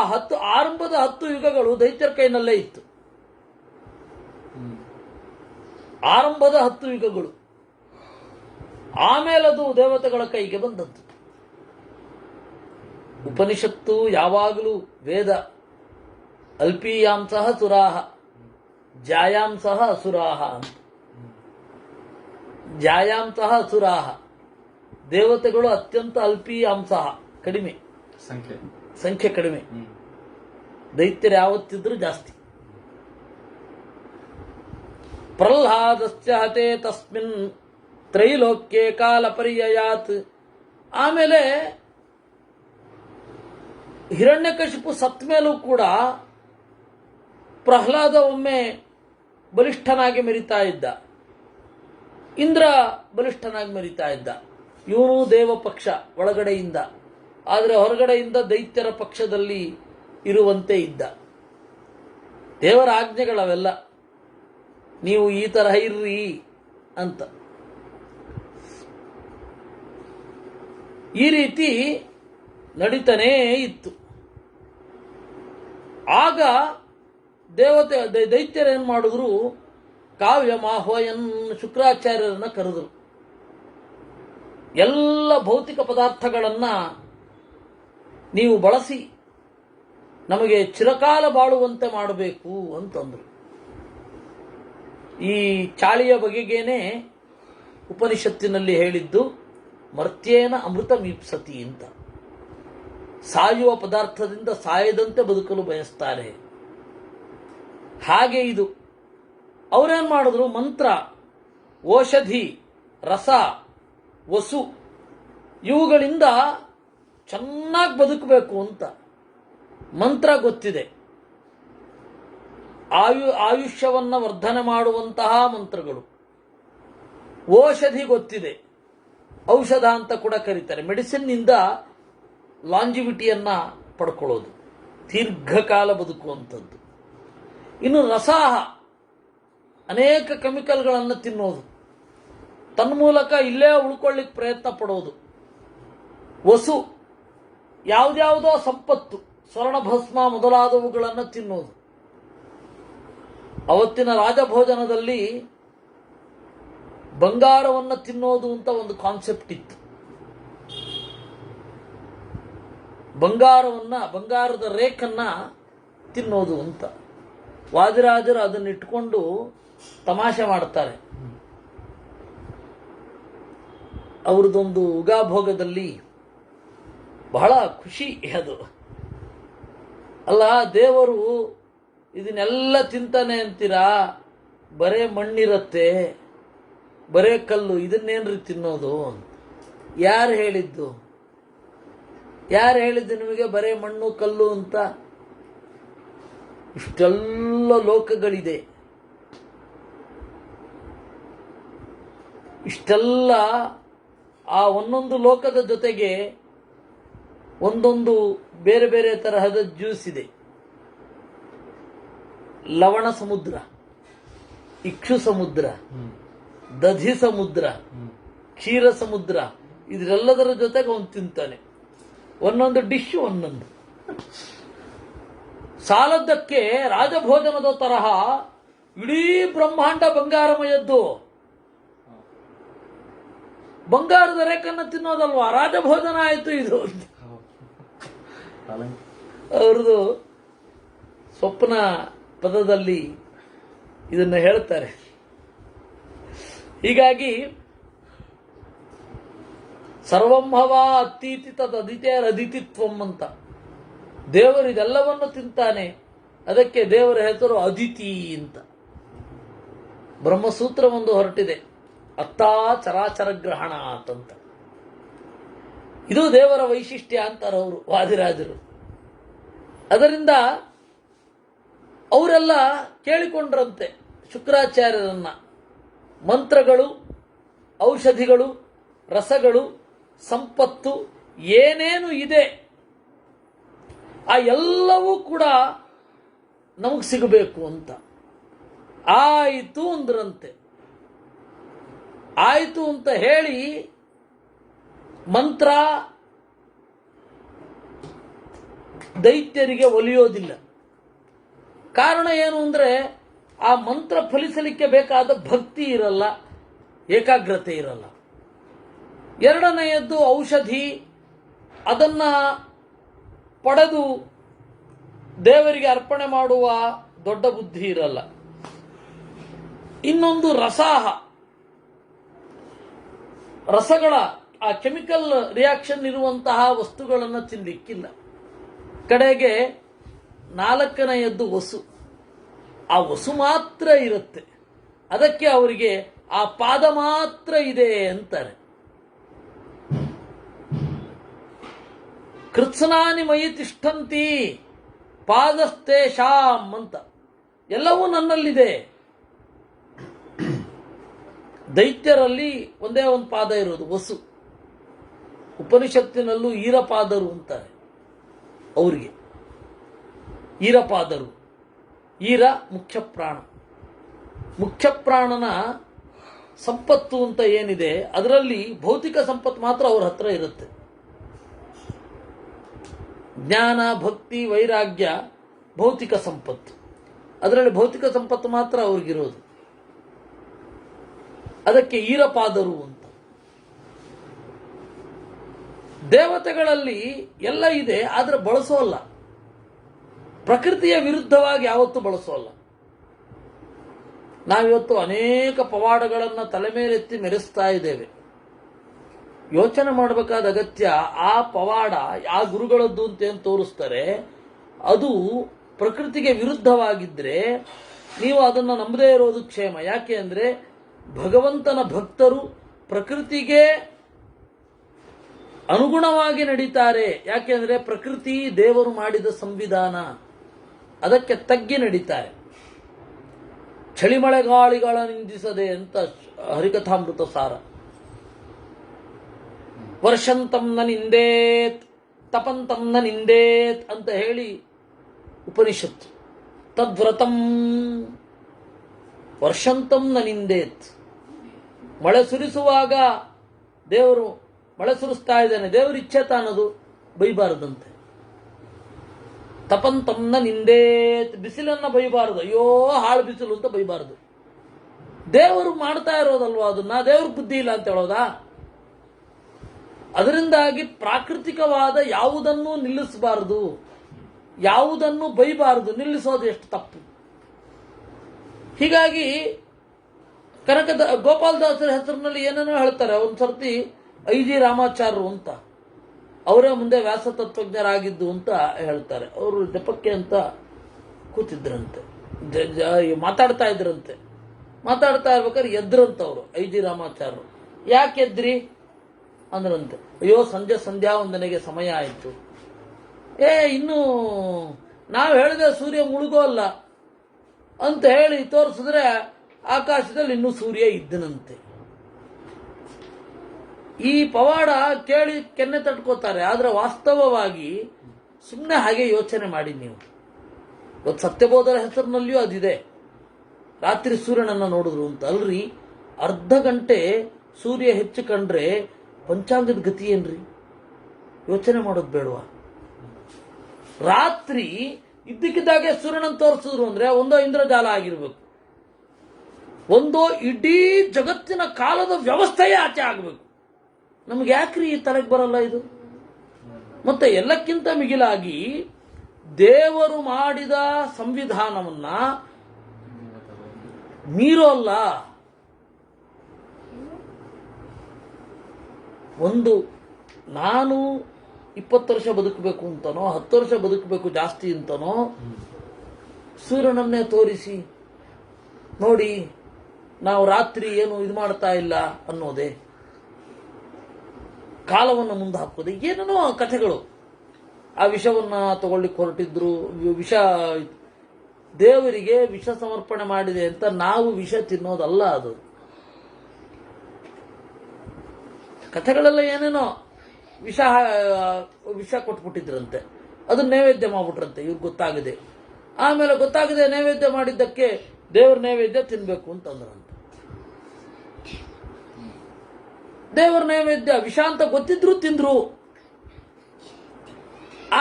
ಆರಂಭದ 10 ಯುಗಗಳು ದೈತ್ಯರ ಕೈನಲ್ಲೇ ಇತ್ತು. ಆರಂಭದ 10 ಯುಗಗಳು. ಆಮೇಲೆ ಅದು ದೇವತೆಗಳ ಕೈಗೆ ಬಂದದ್ದು. ಉಪನಿಷತ್ತು ಯಾವಾಗಲೂ ವೇದ ಅಲ್ಪೀಯಾಂಸಃ ಸುರಾಹ ಜಾಯಾಂಸಃ ಅಸುರಾಹ ಅಂತ. ಜಾಯಾಂಸಃ ಅಸುರಾಹ, ದೇವತೆಗಳು ಅತ್ಯಂತ ಅಲ್ಪೀಯಾಂಸಃ, ಕಡಿಮೆ ಸಂಖ್ಯೆ ಕಡಿಮೆ. ದೈತ್ಯರು ಯಾವತ್ತಿದ್ರೂ ಜಾಸ್ತಿ. ಪ್ರಹ್ಲಾದಸ್ಯ ಹತೆ ತಸ್ಮಿನ್ ತ್ರೈಲೋಕ್ಯೆ ಕಾಲ ಪರ್ಯಯಾತ್. ಆಮೇಲೆ ಹಿರಣ್ಯಕಶಿಪು ಸತ್ತ ಮೇಲೂ ಕೂಡ ಪ್ರಹ್ಲಾದ ಒಮ್ಮೆ ಬಲಿಷ್ಠನಾಗಿ ಮೆರಿತಾ ಇದ್ದ, ಇಂದ್ರ ಬಲಿಷ್ಠನಾಗಿ ಮೆರಿತಾ ಇದ್ದ. ಇವನು ದೇವ ಪಕ್ಷ ಒಳಗಡೆಯಿಂದ, ಆದರೆ ಹೊರಗಡೆಯಿಂದ ದೈತ್ಯರ ಪಕ್ಷದಲ್ಲಿ ಇರುವಂತೆ ಇದ್ದ. ದೇವರ ಆಜ್ಞೆಗಳವೆಲ್ಲ, ನೀವು ಈ ತರಹ ಇರ್ರಿ ಅಂತ. ಈ ರೀತಿ ನಡೀತಾನೇ ಇತ್ತು. ಆಗ ದೈತ್ಯರೇನು ಮಾಡಿದ್ರು, ಕಾವ್ಯ ಮಾಹ್ವಯನ್ ಶುಕ್ರಾಚಾರ್ಯರನ್ನ ಕರೆದರು. ಎಲ್ಲ ಭೌತಿಕ ಪದಾರ್ಥಗಳನ್ನ ನೀವು ಬಳಸಿ ನಮಗೆ ಚಿರಕಾಲ ಬಾಳುವಂತೆ ಮಾಡಬೇಕು ಅಂತಂದ್ರು. ಈ ಚಾಳಿಯ ಬಗೆಗೇನೆ ಉಪನಿಷತ್ತಿನಲ್ಲಿ ಹೇಳಿದ್ದು ಮರ್ತ್ಯೇನ ಅಮೃತ ಮೀಪ್ಸತಿ ಅಂತ. ಸಾಯುವ ಪದಾರ್ಥದಿಂದ ಸಾಯದಂತೆ ಬದುಕಲು ಬಯಸ್ತಾರೆ. ಹಾಗೆ ಇದು ಅವರೇನ್ ಮಾಡಿದ್ರು, ಮಂತ್ರ, ಔಷಧಿ, ರಸ, ವಸು ಇವುಗಳಿಂದ ಚೆನ್ನಾಗಿ ಬದುಕಬೇಕು ಅಂತ. ಮಂತ್ರ ಗೊತ್ತಿದೆ, ಆಯುಷ್ಯವನ್ನು ವರ್ಧನೆ ಮಾಡುವಂತಹ ಮಂತ್ರಗಳು. ಔಷಧಿ ಗೊತ್ತಿದೆ, ಔಷಧ ಅಂತ ಕೂಡ ಕರೀತಾರೆ. ಮೆಡಿಸಿನ್ನಿಂದ ಲಾಂಜಿವಿಟಿಯನ್ನ ಪಡ್ಕೊಳ್ಳೋದು, ದೀರ್ಘಕಾಲ ಬದುಕುವಂಥದ್ದು. ಇನ್ನು ರಸಾಹ, ಅನೇಕ ಕೆಮಿಕಲ್ಗಳನ್ನು ತಿನ್ನೋದು, ತನ್ಮೂಲಕ ಇಲ್ಲೇ ಉಳ್ಕೊಳ್ಳಿಕ್ಕೆ ಪ್ರಯತ್ನ ಪಡೋದು. ವಸು, ಯಾವುದ್ಯಾವುದೋ ಸಂಪತ್ತು, ಸ್ವರ್ಣಭಸ್ಮ ಮೊದಲಾದವುಗಳನ್ನು ತಿನ್ನೋದು. ಅವತ್ತಿನ ರಾಜಭೋಜನದಲ್ಲಿ ಬಂಗಾರವನ್ನು ತಿನ್ನೋದು ಅಂತ ಒಂದು ಕಾನ್ಸೆಪ್ಟ್ ಇತ್ತು. ಬಂಗಾರದ ರೇಖನ್ನ ತಿನ್ನೋದು ಅಂತ. ವಾದಿರಾಜರು ಅದನ್ನಿಟ್ಕೊಂಡು ತಮಾಷೆ ಮಾಡ್ತಾರೆ. ಅವ್ರದ್ದೊಂದು ಉಗಾಭೋಗದಲ್ಲಿ ಬಹಳ ಖುಷಿ ಅದು. ಅಲ್ಲ, ದೇವರು ಇದನ್ನೆಲ್ಲ ತಿಂತಾನೆ ಅಂತೀರಾ, ಬರೇ ಮಣ್ಣಿರತ್ತೆ, ಬರೇ ಕಲ್ಲು, ಇದನ್ನೇನ್ರಿ ತಿನ್ನೋದು? ಯಾರು ಹೇಳಿದ್ದು ನಿಮಗೆ ಬರೇ ಮಣ್ಣು ಕಲ್ಲು ಅಂತ? ಇಷ್ಟೆಲ್ಲ ಲೋಕಗಳಿದೆ, ಇಷ್ಟೆಲ್ಲ ಆ ಒಂದೊಂದು ಲೋಕದ ಜೊತೆಗೆ ಒಂದೊಂದು ಬೇರೆ ಬೇರೆ ತರಹದ ಜ್ಯೂಸ್ ಇದೆ. ಲವಣ ಸಮುದ್ರ, ಇಕ್ಷು ಸಮುದ್ರ, ದಧಿ ಸಮುದ್ರ, ಕ್ಷೀರ ಸಮುದ್ರ, ಇದರೆಲ್ಲದರ ಜೊತೆಗೆ ಅವನು ತಿಂತಾನೆ. ಒಂದೊಂದು ಡಿಶ್ ಒಂದೊಂದು. ಸಾಲದ್ದಕ್ಕೆ ರಾಜಭೋಜನದ ತರಹ ಇಡೀ ಬ್ರಹ್ಮಾಂಡ ಬಂಗಾರಮಯದ್ದು. ಬಂಗಾರದ ರೇಖನ್ನ ತಿನ್ನೋದಲ್ವಾ ರಾಜಭೋಜನ ಆಯಿತು ಇದು. ಅವ್ರದ್ದು ಸ್ವಪ್ನ ಪದದಲ್ಲಿ ಇದನ್ನ ಹೇಳ್ತಾರೆ. ಹೀಗಾಗಿ ಸರ್ವಂಭವ ಅತ್ತೀತಿ ತದಿತೇರದಿತಿತ್ವಂ ಅಂತ. ದೇವರು ಇದೆಲ್ಲವನ್ನು ತಿಂತಾನೆ, ಅದಕ್ಕೆ ದೇವರ ಹೆಸರು ಅದಿತಿ ಅಂತ. ಬ್ರಹ್ಮಸೂತ್ರ ಒಂದು ಹೊರಟಿದೆ, ಅತ್ತಾ ಚರಾಚರ ಗ್ರಹಣ ಅಂತ. ಇದು ದೇವರ ವೈಶಿಷ್ಟ್ಯ ಅಂತಾರೆ ಅವರು ವಾದಿರಾಜರು. ಅದರಿಂದ ಅವರೆಲ್ಲ ಕೇಳಿಕೊಂಡ್ರಂತೆ ಶುಕ್ರಾಚಾರ್ಯರನ್ನ, ಮಂತ್ರಗಳು, ಔಷಧಿಗಳು, ರಸಗಳು, ಸಂಪತ್ತು ಏನೇನು ಇದೆ ಆ ಎಲ್ಲವೂ ಕೂಡ ನಮಗೆ ಸಿಗಬೇಕು ಅಂತ. ಆಯಿತು ಅಂದ್ರಂತೆ. ಆಯಿತು ಅಂತ ಹೇಳಿ ಮಂತ್ರ ದೈತ್ಯರಿಗೆ ಒಲಿಯೋದಿಲ್ಲ. ಕಾರಣ ಏನು ಅಂದ್ರೆ ಆ ಮಂತ್ರ ಫಲಿಸಲಿಕ್ಕೆ ಬೇಕಾದ ಭಕ್ತಿ ಇರಲ್ಲ, ಏಕಾಗ್ರತೆ ಇರಲ್ಲ. ಎರಡನೆಯದ್ದು ಔಷಧಿ, ಅದನ್ನ ಪಡೆದು ದೇವರಿಗೆ ಅರ್ಪಣೆ ಮಾಡುವ ದೊಡ್ಡ ಬುದ್ಧಿ ಇರಲ್ಲ. ಇನ್ನೊಂದು ರಸಾಹ, ರಸಗಳ ಆ ಕೆಮಿಕಲ್ ರಿಯಾಕ್ಷನ್ ಇರುವಂತಹ ವಸ್ತುಗಳನ್ನು ತಿನ್ನಲಿಕ್ಕಿಲ್ಲ. ಕಡೆಗೆ ನಾಲ್ಕನೆಯದ್ದು ವಸು, ಆ ವಸು ಮಾತ್ರ ಇರುತ್ತೆ, ಅದಕ್ಕೆ ಅವರಿಗೆ ಆ ಪಾದ ಮಾತ್ರ ಇದೆ ಅಂತಾರೆ. ಕೃತ್ಸನಾನಿ ಮಯಿ ತಿಷ್ಠಂತಿ ಪಾದಸ್ತೇಷಾಂ ಅಂತ. ಎಲ್ಲವೂ ನನ್ನಲ್ಲಿದೆ. ದೈತ್ಯರಲ್ಲಿ ಒಂದೇ ಒಂದು ಪಾದ ಇರೋದು ವಸು. ಉಪನಿಷತ್ತಿನಲ್ಲೂ ಈರಪಾದರು ಅಂತಾರೆ ಅವರಿಗೆ. ಈರಪಾದರು, ಈರ ಮುಖ್ಯ ಪ್ರಾಣ. ಮುಖ್ಯ ಪ್ರಾಣನ ಸಂಪತ್ತು ಅಂತ ಏನಿದೆ ಅದರಲ್ಲಿ ಭೌತಿಕ ಸಂಪತ್ತು ಮಾತ್ರ ಅವ್ರ ಹತ್ರ ಇರುತ್ತೆ. ಜ್ಞಾನ, ಭಕ್ತಿ, ವೈರಾಗ್ಯ ಭೌತಿಕ ಸಂಪತ್ತು. ಅದರಲ್ಲಿ ಭೌತಿಕ ಸಂಪತ್ತು ಮಾತ್ರ ಅವ್ರಿಗಿರೋದು. ಅದಕ್ಕೆ ಈರಪಾದರು ಅಂತ. ದೇವತೆಗಳಲ್ಲಿ ಎಲ್ಲ ಇದೆ, ಆದ್ರೆ ಬಳಸೋಲ್ಲ. ಪ್ರಕೃತಿಯ ವಿರುದ್ಧವಾಗಿ ಯಾವತ್ತೂ ಬಳಸೋಲ್ಲ. ನಾವಿವತ್ತು ಅನೇಕ ಪವಾಡಗಳನ್ನು ತಲೆ ಮೇಲೆತ್ತಿ ಮೆರೆಸ್ತಾ ಇದ್ದೇವೆ. ಯೋಚನೆ ಮಾಡಬೇಕಾದ ಅಗತ್ಯ, ಆ ಪವಾಡ ಆ ಗುರುಗಳದ್ದು ಅಂತ ಏನು ತೋರಿಸ್ತಾರೆ ಅದು ಪ್ರಕೃತಿಗೆ ವಿರುದ್ಧವಾಗಿದ್ದರೆ ನೀವು ಅದನ್ನು ನಂಬದೇ ಇರೋದು ಕ್ಷೇಮ. ಯಾಕೆ ಅಂದರೆ ಭಗವಂತನ ಭಕ್ತರು ಪ್ರಕೃತಿಗೆ ಅನುಗುಣವಾಗಿ ನಡೀತಾರೆ. ಯಾಕೆಂದರೆ ಪ್ರಕೃತಿ ದೇವರು ಮಾಡಿದ ಸಂವಿಧಾನ, ಅದಕ್ಕೆ ತಗ್ಗಿ ನಡೀತಾರೆ. ಚಳಿಮಳೆಗಾಳಿಗಳ ನಿಂದಿಸದೆ ಅಂತ ಹರಿಕಥಾಮೃತ ಸಾರ. ವರ್ಷಂತಂ ನ ನಿಂದೇತ್ ತಪಂತಂ ನ ನಿಂದೇತ್ ಅಂತ ಹೇಳಿ ಉಪನಿಷತ್ತು. ತದ್ವ್ರತಂ ವರ್ಷಂತಂ ನ ನಿಂದೇತ್. ಮಳೆ ಸುರಿಸುವಾಗ ದೇವರು ಮಳೆ ಸುರಿಸ್ತಾ ಇದ್ದಾನೆ, ದೇವರು ಇಚ್ಛೆ ತಾನದು, ಬೈಬಾರದಂತೆ. ತಪಂತಂನ ನಿಂದೇತ್, ಬಿಸಿಲನ್ನ ಬೈಬಾರದು, ಅಯ್ಯೋ ಹಾಳು ಬಿಸಿಲು ಅಂತ ಬೈಬಾರದು. ದೇವರು ಮಾಡ್ತಾ ಇರೋದಲ್ವಾ ಅದನ್ನ, ದೇವ್ರ ಬುದ್ಧಿ ಇಲ್ಲ ಅಂತ ಹೇಳೋದಾ? ಅದರಿಂದಾಗಿ ಪ್ರಾಕೃತಿಕವಾದ ಯಾವುದನ್ನೂ ನಿಲ್ಲಿಸಬಾರದು, ಯಾವುದನ್ನು ಬೈಬಾರದು. ನಿಲ್ಲಿಸೋದು ಎಷ್ಟು ತಪ್ಪು. ಹೀಗಾಗಿ ಗೋಪಾಲದಾಸರ ಹೆಸರಿನಲ್ಲಿ ಏನೇನೋ ಹೇಳ್ತಾರೆ. ಒಂದ್ಸರ್ತಿ ಐ.ಜಿ. ರಾಮಾಚಾರ್ಯರು ಅಂತ, ಅವರೇ ಮುಂದೆ ವ್ಯಾಸ ತತ್ವಜ್ಞರಾಗಿದ್ದು ಅಂತ ಹೇಳ್ತಾರೆ. ಅವರು ಜಪಕ್ಕೆ ಅಂತ ಕೂತಿದ್ರಂತೆ, ಮಾತಾಡ್ತಾ ಇದ್ರಂತೆ. ಮಾತಾಡ್ತಾ ಇರ್ಬೇಕಾದ್ರೆ ಎದ್ರಂತ ಅವರು ಐ.ಜಿ. ರಾಮಾಚಾರ್ಯರು. ಯಾಕೆ ಎದ್ರಿ ಅಂದ್ರಂತೆ. ಅಯ್ಯೋ ಸಂಜೆ ಸಂಧ್ಯಾ ವಂದನೆಗೆ ಸಮಯ ಆಯಿತು. ಇನ್ನು ನಾವು ಹೇಳಿದ್ರೆ ಸೂರ್ಯ ಮುಳುಗೋಲ್ಲ ಅಂತ ಹೇಳಿ ತೋರಿಸಿದ್ರೆ ಆಕಾಶದಲ್ಲಿ ಇನ್ನೂ ಸೂರ್ಯ ಇದ್ದನಂತೆ. ಈ ಪವಾಡ ಕೇಳಿ ಕೆನ್ನೆ ತಟ್ಕೋತಾರೆ. ಆದರೆ ವಾಸ್ತವವಾಗಿ ಸುಮ್ಮನೆ ಹಾಗೆ ಯೋಚನೆ ಮಾಡಿ ನೀವು. ಇವತ್ತು ಸತ್ಯಬೋಧರ ಹೆಸರಿನಲ್ಲಿಯೂ ಅದಿದೆ. ರಾತ್ರಿ ಸೂರ್ಯನನ್ನು ನೋಡಿದ್ರು ಅಂತ ಅಲ್ರಿ. ಅರ್ಧ ಗಂಟೆ ಸೂರ್ಯ ಹೆಚ್ಚು ಕಂಡ್ರೆ ಪಂಚಾಂಗದ ಗತಿ ಏನ್ರಿ? ಯೋಚನೆ ಮಾಡೋದು ಬೇಡವಾ? ರಾತ್ರಿ ಇದ್ದಕ್ಕಿದ್ದಾಗೆ ಸೂರ್ಯನನ್ನು ತೋರಿಸಿದ್ರು ಅಂದ್ರೆ ಒಂದೋ ಇಂದ್ರಜಾಲ ಆಗಿರ್ಬೇಕು, ಒಂದೋ ಇಡೀ ಜಗತ್ತಿನ ಕಾಲದ ವ್ಯವಸ್ಥೆಯೇ ಆಚೆ ಆಗಬೇಕು. ನಮ್ಗೆ ಯಾಕ್ರಿ ಈ ತಲೆಗೆ ಬರಲ್ಲ ಇದು? ಮತ್ತೆ ಎಲ್ಲಕ್ಕಿಂತ ಮಿಗಿಲಾಗಿ ದೇವರು ಮಾಡಿದ ಸಂವಿಧಾನವನ್ನ ಮೀರೋಲ್ಲ. ಒಂದು ನಾನು 20 ವರ್ಷ ಬದುಕಬೇಕು ಅಂತನೋ 10 ವರ್ಷ ಬದುಕಬೇಕು ಜಾಸ್ತಿ ಅಂತನೋ ಸೂರ್ಯನನ್ನೇ ತೋರಿಸಿ ನೋಡಿ ನಾವು ರಾತ್ರಿ ಏನು ಇದು ಮಾಡ್ತಾ ಇಲ್ಲ ಅನ್ನೋದೇ, ಕಾಲವನ್ನು ಮುಂದೆ ಹಾಕೋದೆ, ಏನೇನೋ ಕಥೆಗಳು. ಆ ವಿಷವನ್ನ ತಗೊಳ್ಳಿಕ್ಕೆ ಹೊರಟಿದ್ರು. ವಿಷ ದೇವರಿಗೆ ವಿಷ ಸಮರ್ಪಣೆ ಮಾಡಿದೆ ಅಂತ ನಾವು ವಿಷ ತಿನ್ನೋದಲ್ಲ. ಅದು ಕಥೆಗಳೆಲ್ಲ ಏನೇನೋ ವಿಷ ಕೊಟ್ಬಿಟ್ಟಿದ್ರಂತೆ, ಅದನ್ನ ನೈವೇದ್ಯ ಮಾಡ್ಬಿಟ್ರಂತೆ ಇವ್ರಿಗೆ ಗೊತ್ತಾಗದೆ. ಆಮೇಲೆ ಗೊತ್ತಾಗದೆ ನೈವೇದ್ಯ ಮಾಡಿದ್ದಕ್ಕೆ ದೇವ್ರ ನೈವೇದ್ಯ ತಿನ್ಬೇಕು ಅಂತಂದ್ರಂತೆ. ದೇವರ ನೈವೇದ್ಯ ವಿಷ ಅಂತ ಗೊತ್ತಿದ್ರು ತಿಂದ್ರು.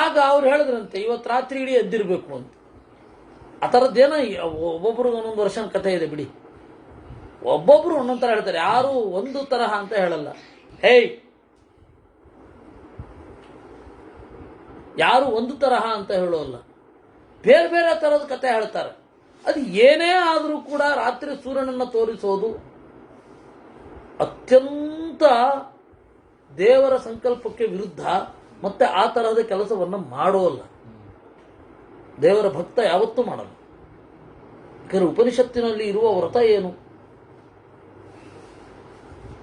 ಆಗ ಅವ್ರು ಹೇಳಿದ್ರಂತೆ ಇವತ್ತು ರಾತ್ರಿ ಇಡೀ ಎದ್ದಿರ್ಬೇಕು ಅಂತ. ಆ ಥರದ್ದೇನೋ ಒಬ್ಬೊಬ್ರಿಗೆ ಒಂದೊಂದು ವರ್ಷನ ಕಥೆ ಇದೆ ಬಿಡಿ. ಒಬ್ಬೊಬ್ರು ಒಂದೊಂದು ಥರ ಹೇಳ್ತಾರೆ, ಯಾರು ಒಂದು ತರಹ ಅಂತ ಹೇಳಲ್ಲ. ಯಾರು ಒಂದು ತರಹ ಅಂತ ಹೇಳೋಲ್ಲ, ಬೇರೆ ಬೇರೆ ತರದ ಕಥೆ ಹೇಳ್ತಾರೆ. ಅದು ಏನೇ ಆದರೂ ಕೂಡ ರಾತ್ರಿ ಸೂರ್ಯನನ್ನು ತೋರಿಸೋದು ಅತ್ಯಂತ ದೇವರ ಸಂಕಲ್ಪಕ್ಕೆ ವಿರುದ್ಧ. ಮತ್ತೆ ಆ ತರಹದ ಕೆಲಸವನ್ನು ಮಾಡೋಲ್ಲ. ದೇವರ ಭಕ್ತ ಯಾವತ್ತೂ ಮಾಡಲ್ಲ. ಯಾಕಂದ್ರೆ ಉಪನಿಷತ್ತಿನಲ್ಲಿ ಇರುವ ವ್ರತ ಏನು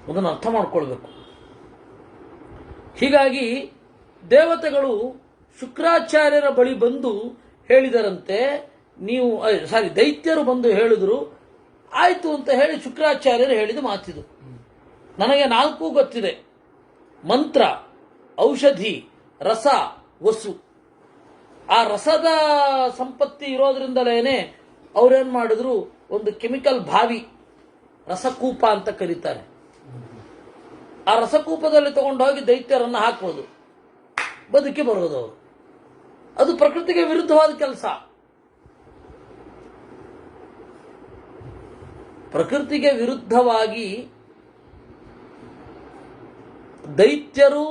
ಅದನ್ನು ಅರ್ಥ ಮಾಡ್ಕೊಳ್ಬೇಕು. ಹೀಗಾಗಿ ದೇವತೆಗಳು ಶುಕ್ರಾಚಾರ್ಯರ ಬಳಿ ಬಂದು ಹೇಳಿದರಂತೆ, ನೀವು ದೈತ್ಯರು ಬಂದು ಹೇಳಿದ್ರು, ಆಯ್ತು ಅಂತ ಹೇಳಿ ಶುಕ್ರಾಚಾರ್ಯರು ಹೇಳಿದ ಮಾತಿದು. ನನಗೆ 4 ಗೊತ್ತಿದೆ: ಮಂತ್ರ, ಔಷಧಿ, ರಸ, ವಸು. ಆ ರಸದ ಸಂಪತ್ತಿ ಇರೋದ್ರಿಂದಲೇನೆ ಅವ್ರೇನ್ ಮಾಡಿದ್ರು, ಒಂದು ಕೆಮಿಕಲ್ ಬಾವಿ, ರಸಕೂಪ ಅಂತ ಕರೀತಾರೆ. ಆ ರಸಕೂಪದಲ್ಲಿ ತಗೊಂಡೋಗಿ ದೈತ್ಯರನ್ನು ಹಾಕೋದು, ಬದುಕಿ ಬರೋದು ಅವರು. ಅದು ಪ್ರಕೃತಿಗೆ ವಿರುದ್ಧವಾದ ಕೆಲಸ. ಪ್ರಕೃತಿಗೆ ವಿರುದ್ಧವಾಗಿ ದೈತ್ಯರು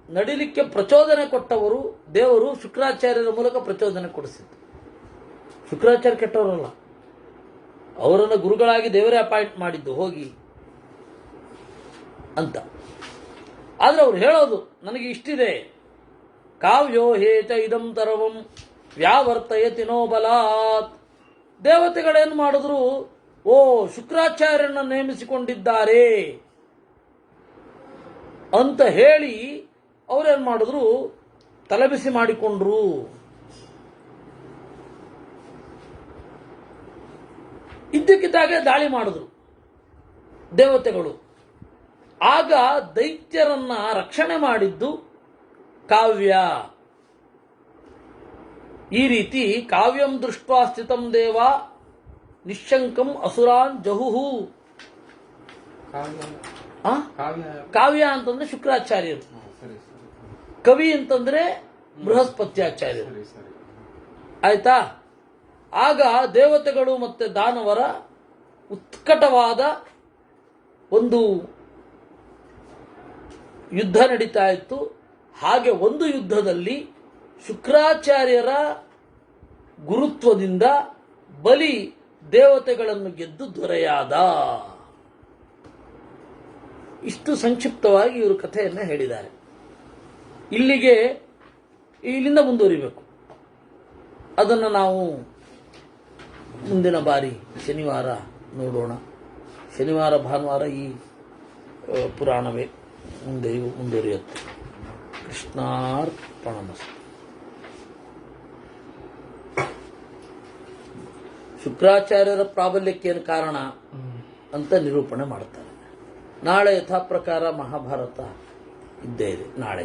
ನಡಿಲಿಕ್ಕೆ ಪ್ರಚೋದನೆ ಕೊಟ್ಟವರು ದೇವರು ಶುಕ್ರಾಚಾರ್ಯರ ಮೂಲಕ ಪ್ರಚೋದನೆ ಕೊಡಿಸಿದ್ದು. ಶುಕ್ರಾಚಾರ್ಯ ಕೆಟ್ಟವರಲ್ಲ, ಅವರನ್ನು ಗುರುಗಳಾಗಿ ದೇವರೇ ಅಪಾಯಿಂಟ್ ಮಾಡಿದ್ದು ಹೋಗಿ ಅಂತ. ಆದ್ರೆ ಅವ್ರು ಹೇಳೋದು ನನಗೆ ಇಷ್ಟಿದೆ, ಕಾವ್ಯೋ ಹೇಚ ಇದಂ ತರವಂ ವ್ಯಾವರ್ತಯತಿ ನೋ ಬಲಾತ್. ದೇವತೆಗಳೇನು ಮಾಡಿದ್ರು, ಓ ಶುಕ್ರಾಚಾರ್ಯರನ್ನ ನೇಮಿಸಿಕೊಂಡಿದ್ದಾರೆ ಅಂತ ಹೇಳಿ ಅವ್ರೇನ್ ಮಾಡಿದ್ರು, ತಲೆಬಿಸಿ ಮಾಡಿಕೊಂಡ್ರು. ಇದ್ದಕ್ಕಿದ್ದಾಗೆ ದಾಳಿ ಮಾಡಿದ್ರು ದೇವತೆಗಳು. ಆಗ ದೈತ್ಯರನ್ನ ರಕ್ಷಣೆ ಮಾಡಿದ್ದು ಕಾವ್ಯ. ಈ ರೀತಿ ಕಾವ್ಯಂ ದೃಷ್ಟ್ವಾ ಸ್ಥಿತಂ ದೇವ ನಿಶಂಕಂ ಅಸುರಾನ್ ಜಹುಹು. ಕಾವ್ಯ ಅಂತಂದ್ರೆ ಶುಕ್ರಾಚಾರ್ಯರು, ಕವಿ ಅಂತಂದ್ರೆ ಬೃಹಸ್ಪತ್ಯಾಚಾರ್ಯರು. ಆಯ್ತಾ? ಆಗ ದೇವತೆಗಳು ಮತ್ತೆ ದಾನವರ ಉತ್ಕಟವಾದ ಒಂದು ಯುದ್ಧ ನಡೀತಾ ಇತ್ತು. ಹಾಗೆ ಒಂದು ಯುದ್ಧದಲ್ಲಿ ಶುಕ್ರಾಚಾರ್ಯರ ಗುರುತ್ವದಿಂದ ಬಲಿ ದೇವತೆಗಳನ್ನು ಗೆದ್ದು ದೊರೆಯಾದ. ಇಷ್ಟು ಸಂಕ್ಷಿಪ್ತವಾಗಿ ಇವರು ಕಥೆಯನ್ನು ಹೇಳಿದ್ದಾರೆ. ಇಲ್ಲಿಂದ ಮುಂದುವರಿಬೇಕು. ಅದನ್ನು ನಾವು ಮುಂದಿನ ಬಾರಿ ಶನಿವಾರ ನೋಡೋಣ. ಶನಿವಾರ ಭಾನುವಾರ ಈ ಪುರಾಣವೇ ಮುಂದುವರಿಯುತ್ತೆ. ಕೃಷ್ಣಾರ್ಪಣಮಸ್ತು. ಶುಕ್ರಾಚಾರ್ಯರ ಪ್ರಾಬಲ್ಯಕ್ಕೇನು ಕಾರಣ ಅಂತ ನಿರೂಪಣೆ ಮಾಡ್ತಾರೆ. ನಾಳೆ ಯಥಾ ಪ್ರಕಾರ ಮಹಾಭಾರತ ಇದ್ದೇ ಇದೆ. ನಾಳೆ